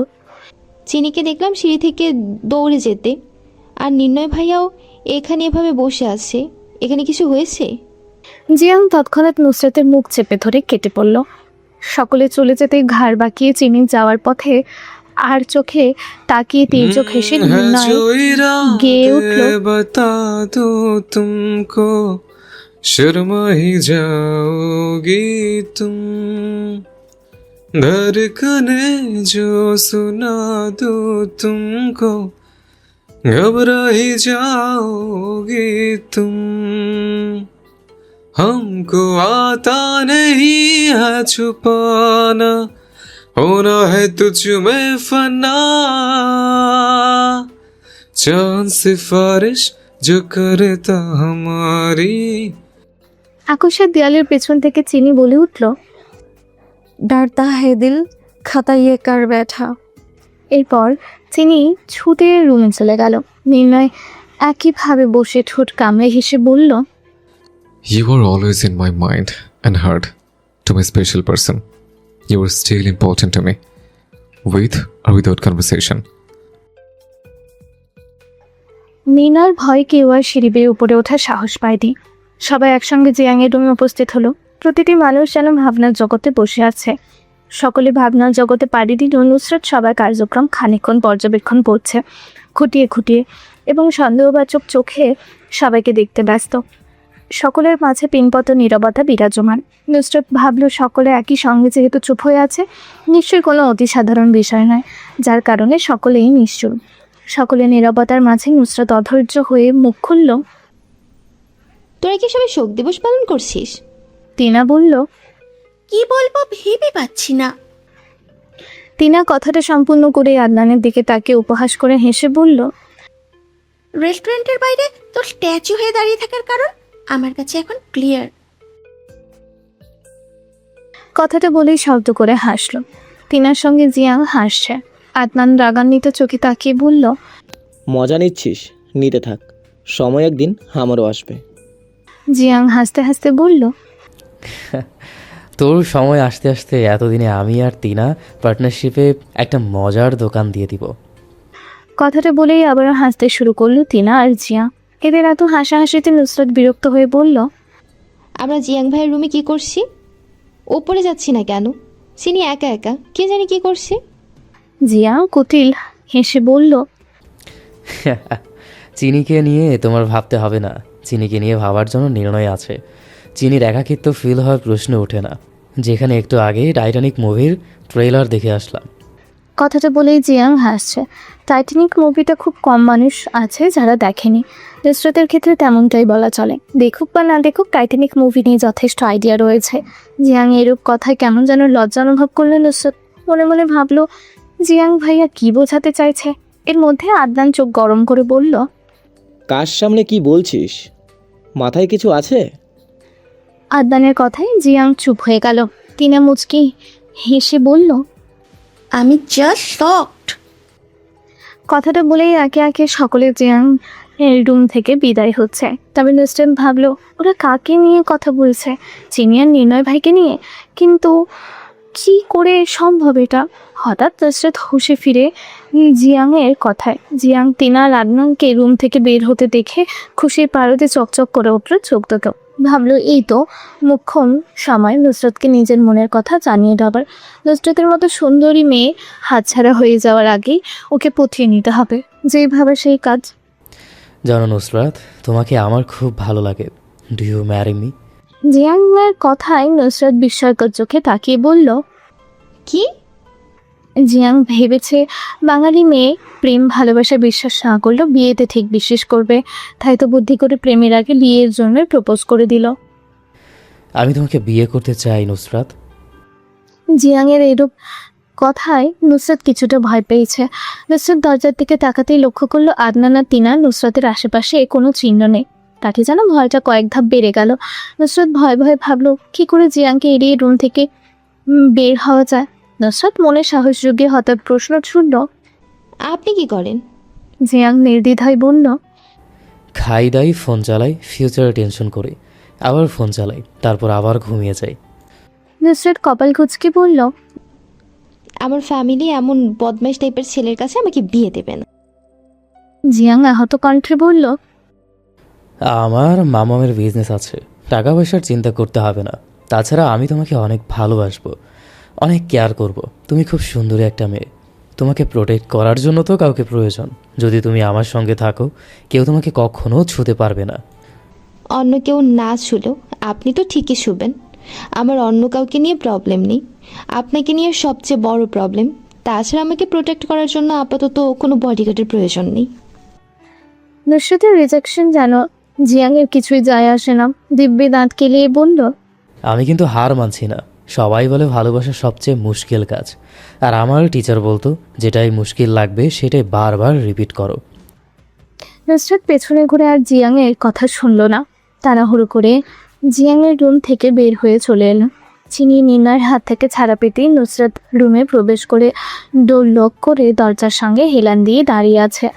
চিনিকে দেখলাম সিঁড়ি থেকে দৌড়ে যেতে, আর নির্ণয় ভাইয়াও এখানে এভাবে বসে আছে। এখানে কিছু হয়েছে? জিয়াং তৎক্ষণাৎ নুসরাতের মুখ চেপে ধরে কেটে পড়ল। সকলে চলে যেতে ঘাড় বাঁকিয়ে চিনি যাওয়ার পথে আর চোখে তাকিয়ে তীর্যক হেসে নির্ণয় গেয়ে উঠল, बता दो तुमको शर्मा ही जाओगी तुम धड़कने जो सुना दो तुमको घबरा ही जाओगी तुम हमको आता नहीं है छुपाना होना है तुझ में फना चांद सिफारिश जो करता हमारी। আকাশের দেয়ালের পেছন থেকে চিনি বলে উঠল, डरता है दिल खताइए कर बैठा। এরপর চিনি ছুটে রুমে চলে গেল। নির্ণয় একইভাবে বসে ঠোঁট কামড়ে হেসে বলল, You are always in my mind and heart. To my special person, you are still important to me, with or without conversation. নির্ণয়ের ভয় কেউ আর সিঁড়ি বেয়ে উপরে ওঠার সাহস পায়নি। সবাই একসঙ্গে জিয়াংয়ের রুমে উপস্থিত হলো। প্রতিটি মানুষ যেন ভাবনার জগতে বসে আছে। সকলে ভাবনার জগতে পাড়ি দিল। নুসরাত সবার কার্যক্রম খানিকক্ষণ পর্যবেক্ষণ করছে, খুঁটিয়ে খুঁটিয়ে এবং সন্দেহবাচক চোখে সবাইকে দেখতে ব্যস্ত। সকলের মাঝে পিনপত নীরবতা বিরাজমান। নুসরাত ভাবল সকলে একই সঙ্গে যেহেতু চুপ হয়ে আছে, নিশ্চয়ই কোনো অতি সাধারণ বিষয় নয়, যার কারণে সকলেই নিশ্চুপ। সকলের নীরবতার মাঝে নুসরাত অধৈর্য হয়ে মুখ খুলল, তোরা কি সবাই শোক দিবস পালন করছিস? টিনা বলল, কি বলবো ভেবে পাচ্ছি না। টিনা কথাটা সম্পূর্ণ করে আদনানের দিকে তাকিয়ে উপহাস করে হেসে বলল, রেস্টুরেন্টের বাইরে তোর স্ট্যাচু হয়ে দাঁড়িয়ে থাকার কারণ আমার কাছে এখন ক্লিয়ার। কথাটা বলেই শব্দ করে হাসলো। টিনার সঙ্গে জিয়াং হাসছে। আদনান রাগান্বিত চোখে তাকিয়ে বলল, মজা নিচ্ছিস? নিতে থাক, সময় একদিন আমারও আসবে। জিয়াং হাসতে হাসতে বলল, তোর সময় আসতে আসতে এতদিনে আমি আর টিনা পার্টনারশিপে একটা মজার দোকান দিয়ে দিব। কথাটা বলেই আবারও হাসতে শুরু করলো টিনা আর জিয়া। এদের এত হাসাহাসিতে নুসরাত বিরক্ত হয়ে বলল, আমরা জিয়াং ভাইয়ের রুমে কি করছি? ওপরে যাচ্ছি না কেন? চিনি একা একা কে জানি কি করছে। জিয়াং কুটিল হেসে বলল, চিনিকে নিয়ে তোমার ভাবতে হবে না, চিনিকে নিয়ে ভাবার জন্য নির্ণয় আছে। চিনির একাকিত্ব ফিল হওয়ার প্রশ্ন ওঠে না, যেখানে একটু আগে টাইটানিক মুভির ট্রেলার দেখে আসলাম। কথাটা বলেই জিয়াং হাসছে। টাইটানিক মুভিটা খুব কম মানুষ আছে যারা দেখেনি। নুসরাতের ক্ষেত্রে তেমনটাই বলা চলে। দেখুক বা না দেখুক, টাইটানিক মুভি নিয়ে যথেষ্ট আইডিয়া রয়েছে। জিয়াং এরূপ কথায় কেমন যেন লজ্জা অনুভব করলো নুসরাত। মনে মনে ভাবলো, জিয়াং ভাইয়া কি বোঝাতে চাইছে। এর মধ্যে আদনান চোখ গরম করে বলল, কার সামনে কি বলছিস? মাথায় কিছু আছে? আদনানের কথায় জিয়াং চুপ হয়ে গেল। টিনা মুচকি হেসে বলল, আমি জাস্ট শকড। কথাটা বলেই একে একে সকলে জিয়াং এর রুম থেকে বিদায় হচ্ছে। তবে নুসরাত ভাবলো, ওরা কাকে নিয়ে কথা বলছে? চিনি আর নির্ণয় ভাইকে নিয়ে। কিন্তু কি করে সম্ভব এটা? হঠাৎ নুসরাত হুঁশে ফিরে জিয়াংয়ের কথায়। জিয়াং টিনা আর আদনানকে রুম থেকে বের হতে দেখে খুশির পারদে চকচক করে উঠল চোখ দুটো। ভাবলো, এই তো মুখ্যম সময় নুসরাতকে নিজের মনের কথা জানিয়ে দেবার। নুসরাতের মতো সুন্দরী মেয়ে হাতছাড়া হয়ে যাওয়ার আগেই ওকে পথিয়ে নিতে হবে। যেইভাবে সেই কাজ। জানো নুসরাত, তোমাকে আমার খুব ভালো লাগে। Do you marry me? জিয়াংয়ের কথায় নুসরাত বিস্ময়কর চোখে তাকিয়ে বলল, কি? জিয়াং ভেবেছে বাঙালি মেয়ে প্রেম ভালোবাসা বিশ্বাস না করলেও বিয়েতে ঠিক বিশ্বাস করবে। তাই তো বুদ্ধি করে প্রেমের আগে বিয়ের জন্য প্রপোজ করে দিল। আমি তোমাকে বিয়ে করতে চাই নুসরাত। জিয়াংয়ের এরূপ কথায় নুসরাত কিছুটা ভয় পেয়েছে। নুসরাত দরজার দিকে তাকাতেই লক্ষ্য করলো আদনান আর টিনা নুসরাতের আশেপাশে কোনো চিহ্ন নেই। তাকে যেন ভয়টা কয়েক ধাপ বেড়ে গেল। নুসরাত ভয়ে ভয়ে ভাবলো, কি করে জিয়াংকে এড়িয়ে রুম থেকে বের হওয়া যায়। নুসরাত মনে সাহস জুগিয়ে হঠাৎ প্রশ্ন ছুড়ল, আপনি কি করেন? জিয়াং নির্দ্বিধায় বলল, খাই দাই, ফোন চালাই, ফিউচারে টেনশন করি, আবার ফোন চালাই, তারপর আবার ঘুমিয়ে যাই। নুসরাত কপাল কুঁচকে বলল, আমার ফ্যামিলি এমন বদমাইশ টাইপের ছেলের কাছে আমাকে বিয়ে দেবে না। জিয়াং আহত কণ্ঠে বলল, আমার মামামের বিজনেস আছে, টাকা পয়সার চিন্তা করতে হবে না। তাছাড়া আমি তোমাকে অনেক ভালোবাসবো, অনেক কেয়ার করব। তুমি খুব সুন্দরী একটা মেয়ে, তোমাকে প্রোটেক্ট করার জন্য তো কাউকে প্রয়োজন। যদি তুমি আমার সঙ্গে থাকো, কেউ তোমাকে কখনো ছুঁতে পারবে না। অন্য কেউ না ছুলেও আপনি তো ঠিকই শুবেন। আমার অন্য কাউকে নিয়ে প্রবলেম নেই, আপনাকে নিয়ে সবচেয়ে বড় প্রবলেম। তাছাড়া আমাকে প্রোটেক্ট করার জন্য আপাতত কোনো বডিগার্ডের প্রয়োজন নেই। নুসরাতের রিজেকশন যেন জিয়াংয়ের কিছুই যায় আসে না। দিব্যি দাঁত কেলিয়ে বলল, আমি কিন্তু হার মানছি না। সবাই বলে ভালোবাসা সবচেয়ে মুশকিল কাজ, আর আমার টিচার বলতো যেটাই মুশকিল লাগবে সেটাই বারবার রিপিট করো। নুসরাত পেছনে ঘুরে আর জিয়াংয়ের কথা শুনল না। তাড়াহুড়ো করে জিয়াংয়ের রুম থেকে বের হয়ে চলে এলো। চিনি নির্ণয়ের হাত থেকে ছাড়া পেতেই নুসরাত রুমে প্রবেশ করে ডোর লক করে দরজার সঙ্গে হেলান দিয়ে দাঁড়িয়ে আছে।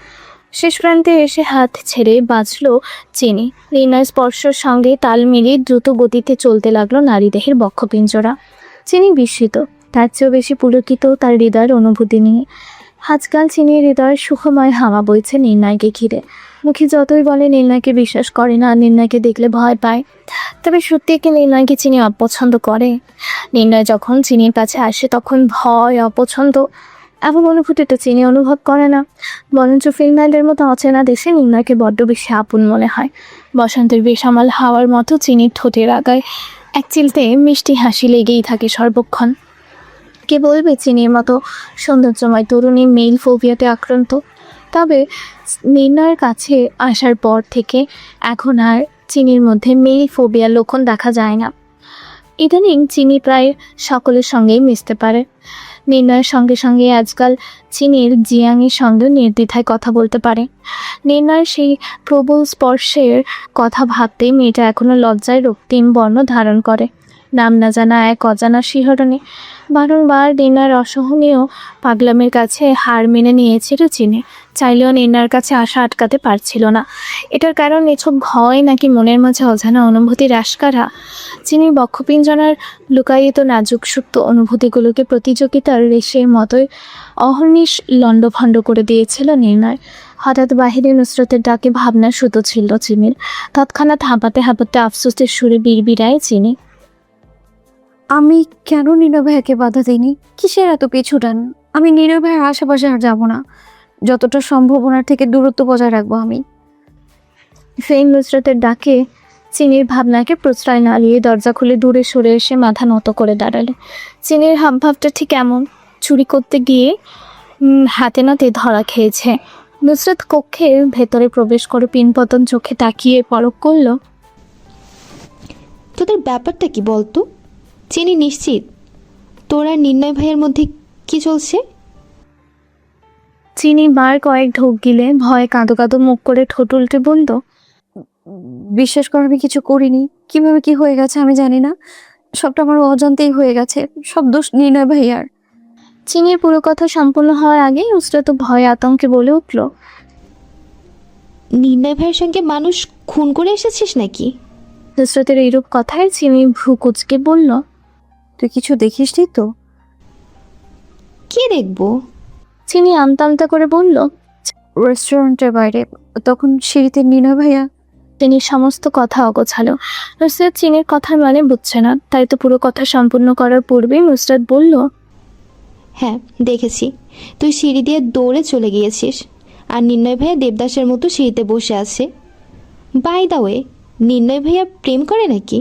শেষ প্রান্তে এসে হাত ছেড়ে বাঁচল চিনি। নির্ণয় স্পর্শের সঙ্গে তাল মিলিয়ে দ্রুত গতিতে চলতে লাগলো নারী দেহের বক্ষপিঞ্জরা। চিনি বিস্মিত, তার চেয়েও বেশি পুলকিত তার হৃদয়ের অনুভূতি নিয়ে। আজকাল চিনির হৃদয়ের সুখময় হাওয়া বইছে নির্ণয়কে ঘিরে। মুখে যতই বলে নির্ণয়কে বিশ্বাস করে না, নির্ণয়কে দেখলে ভয় পায়। তবে সত্যি কি নির্ণয়কে চিনি অপছন্দ করে? নির্ণয় যখন চিনির কাছে আসে তখন ভয়, অপছন্দ এমন অনুভূতিটা চিনি অনুভব করে না। বরঞ্চ ফিনল্যান্ডের মতো অচেনা দেশে নির্ণয়কে বড্ড বেশি আপন মনে হয়। বসন্তের বেসামাল হাওয়ার মতো চিনির ঠোঁটের আগায় এক চিলতে মিষ্টি হাসি লেগেই থাকে সর্বক্ষণ। কে বলবে চিনির মতো সৌন্দর্যময় তরুণী মেল ফোবিয়াতে আক্রান্ত? তবে নির্ণয়ের কাছে আসার পর থেকে এখন আর চিনির মধ্যে মেল ফোবিয়ার লক্ষণ দেখা যায় না। ইদানিং চিনি প্রায় সকলের সঙ্গেই মিশতে পারে। নির্ণয়ের সঙ্গে সঙ্গে আজকাল চিনির জিয়াংয়ের সঙ্গে নির্দ্বিধায় কথা বলতে পারে। নির্ণয়ের সেই প্রবল স্পর্শের কথা ভাবতেই মেয়েটা এখনও লজ্জায় রক্তিম বর্ণ ধারণ করে। নাম না জানা এক অজানা শিহরণে বারংবার নির্ণয়ের অসহনীয় পাগলামের কাছে হার মেনে নিয়েছিল চিনি। চাইলেও নির্ণয়ের কাছে আসা আটকাতে পারছিল না। এটার কারণ নিছক ভয় নাকি মনের মাঝে অজানা অনুভূতির আশকারা? চিনির বক্ষপিঞ্জরার লুকায়িত নাজুক সুপ্ত অনুভূতিগুলোকে প্রতিযোগিতার রেশের মতোই অহর্নিশ লণ্ডভণ্ড করে দিয়েছিল নির্ণয়। হঠাৎ বাহিরে নুসরতের ডাকে ভাবনা শুধু ছিল চিনির। তৎক্ষণাৎ হাঁপাতে হাঁপাতে আফসোসের সুরে বিড়বিড়ায় চিনি। আমি কেন নির্ণয় ভাইয়াকে বাধা দিইনি? কিসের এত পিছু টান? আমি নির্ণয় ভাইয়ের আশেপাশে আর যাবো না। যতটা সম্ভব ওনার থেকে দূরত্ব বজায় রাখবো আমি। ফের নুসরতের ডাকে চিনির ভাবনাকে প্রশ্রয় না দিয়ে দরজা খুলে দূরে সরে এসে মাথা নত করে দাঁড়ালো। চিনির হাবভাবটা ঠিক এমন, চুরি করতে গিয়ে হাতে নাতে ধরা খেয়েছে। নুসরত কক্ষের ভেতরে প্রবেশ করে পিনপতন চোখে তাকিয়ে পরখ করলো। তোদের ব্যাপারটা কি বলতো? চিনি নিশ্চিত তোরা নির্ণয় ভাইয়ের মধ্যে কি চলছে? চিনি বার কয়েক ঢোক গিলে ভয়ে কাঁদো কাঁদো মুখ করে ঠোঁট উল্টে বলল, বিশ্বাস কর আমি কিছু করিনি। কিভাবে কি হয়ে গেছে আমি জানি না। সবটা আমার অজান্তেই হয়ে গেছে। সব দোষ নির্ণয় ভাইয়ার। চিনির পুরো কথা সম্পূর্ণ হওয়ার আগেই নুসরত ভয়ে আতঙ্কে বলে উঠল, নির্ণয় ভাইয়ের সঙ্গে মানুষ খুন করে এসেছিস নাকি? নুসরতের এইরূপ কথায় চিনি ভ্রু কুচকে বলল, তুই কিছু দেখিসনি তো? কি দেখবো? চিনি আমতা আমতা করে বলল, রেস্টুরেন্টের বাইরে তখন সিঁড়িতে নির্ণয় ভাইয়া। তিনি সমস্ত কথা অগোছালো। নুসরত চিনির কথার মানে বুঝছে না, তাই তো পুরো কথা সম্পূর্ণ করার পূর্বেই নুসরত বলল, হ্যাঁ দেখেছি, তুই সিঁড়ি দিয়ে দৌড়ে চলে গিয়েছিস আর নির্ণয় ভাইয়া দেবদাসের মতো সিঁড়িতে বসে আছে। বাই দা ওয়ে, নির্ণয় ভাইয়া প্রেম করে নাকি?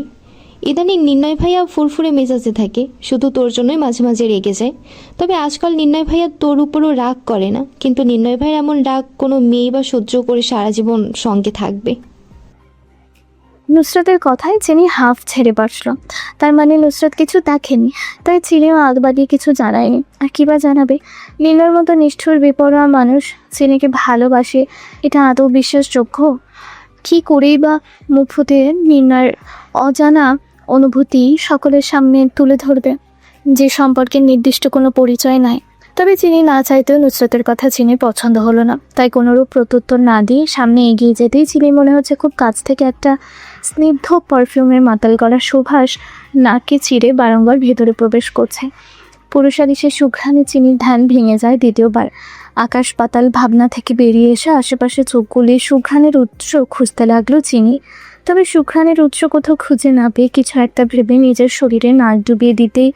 ইদানিং নির্ণয় ভাইয়া ফুরফুরে মেজাজে থাকে, শুধু তোর জন্যই মাঝে মাঝে রেগে যায়। তবে আজকাল নির্ণয় ভাইয়া তোর উপরও রাগ করে না, কিন্তু নির্ণয় ভাইয়ের এমন রাগ কোনো মেয়ে বা সহ্য করে সারা জীবন সঙ্গে থাকবে। নুসরতের কথায় চিনি হাফ ছেড়ে বাসল। তার মানে নুসরত কিছু দেখেনি, তাই চিনিও আগ বাড়িয়ে কিছু জানায়নি। আর কিবা জানাবে? নীলার মতো নিষ্ঠুর বেপরোয়া মানুষ চিনিকে ভালোবাসে, এটা আদৌ বিশ্বাসযোগ্য? কি করেই বা মুখ ফুটে নির্ণয়ের অজানা অনুভূতি সকলের সামনে তুলে ধরবে, যে সম্পর্কের নির্দিষ্ট কোনো পরিচয় নাই? তবে চিনি না চাইতেও নুসরতের কথা চিনির পছন্দ হলো না, তাই কোনোরূপ প্রত্যুত্তর না দিয়ে সামনে এগিয়ে যেতেই চিনি মনে হচ্ছে খুব কাছ থেকে একটা স্নিগ্ধ পারফিউমের মাতাল গলা সুবাস নাকে চিরে বারংবার ভেতরে প্রবেশ করছে। পুরুষালিসের সুঘ্রাণে চিনির ধ্যান ভেঙে যায় দ্বিতীয়বার। আকাশ পাতাল ভাবনা থেকে বেরিয়ে এসে আশেপাশে চোখ গুলিয়ে সুঘ্রাণের উৎস খুঁজতে লাগলো চিনি। তবে সুঘ্রাণের উৎস কোথাও খুঁজে না পেয়ে কিছু একটা ভেবে নিজের শরীরে নাক ডুবিয়ে দিতেই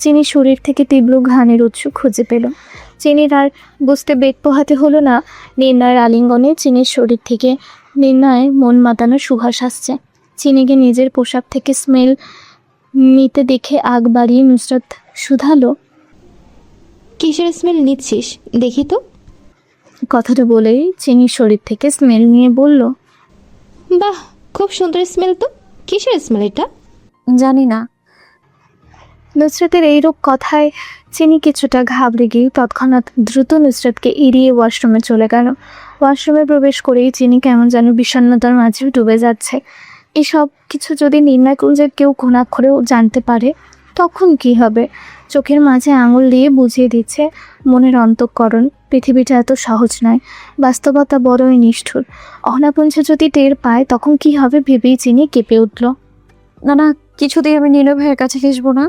চিনি শরীর থেকে তীব্র ঘ্রাণের উৎস খুঁজে পেল। চিনির আর বুঝতে বেগ পোহাতে হলো না, নির্ণয়ের আলিঙ্গনে চিনির শরীর থেকে নির্ণয় মন মাতানো সুহাস আসছে। চিনিকে নিজের পোশাক থেকে স্মেল নিতে দেখে আগ বাড়িয়ে নুসরত শুধালো, কিসের স্মেল নিচ্ছিস দেখি তো? কথাটা বলেই চিনির শরীর থেকে স্মেল নিয়ে বলল, বাহ, খুব সুন্দর স্মেল তো। কিসের স্মেল এটা? জানি না। নুসরতের এইরূপ কথায় চিনি কিছুটা ঘাবড়ে গিয়ে তৎক্ষণাৎ দ্রুত নুসরতকে এড়িয়ে ওয়াশরুমে চলে গেল। ওয়াশরুমে প্রবেশ করেই চিনি কেমন যেন বিষণ্ণতার মাঝেও ডুবে যাচ্ছে। এসব কিছু যদি নির্ণয়কুঞ্জের কেউ ঘুণাক্ষরেও জানতে পারে তখন কি হবে? চোখের মাঝে আঙুল দিয়ে বুঝিয়ে দিচ্ছে মনের অন্তঃকরণ, পৃথিবীটা এত সহজ নয়, বাস্তবতা বড়ই নিষ্ঠুর। অহনাপুঞ্জ যদি টের পায় তখন কি হবে ভেবেই চিনি কেঁপে উঠল। না না, কিছুতেই আমি নির্ণয় ভাইয়ের কাছে ঘেসবো না।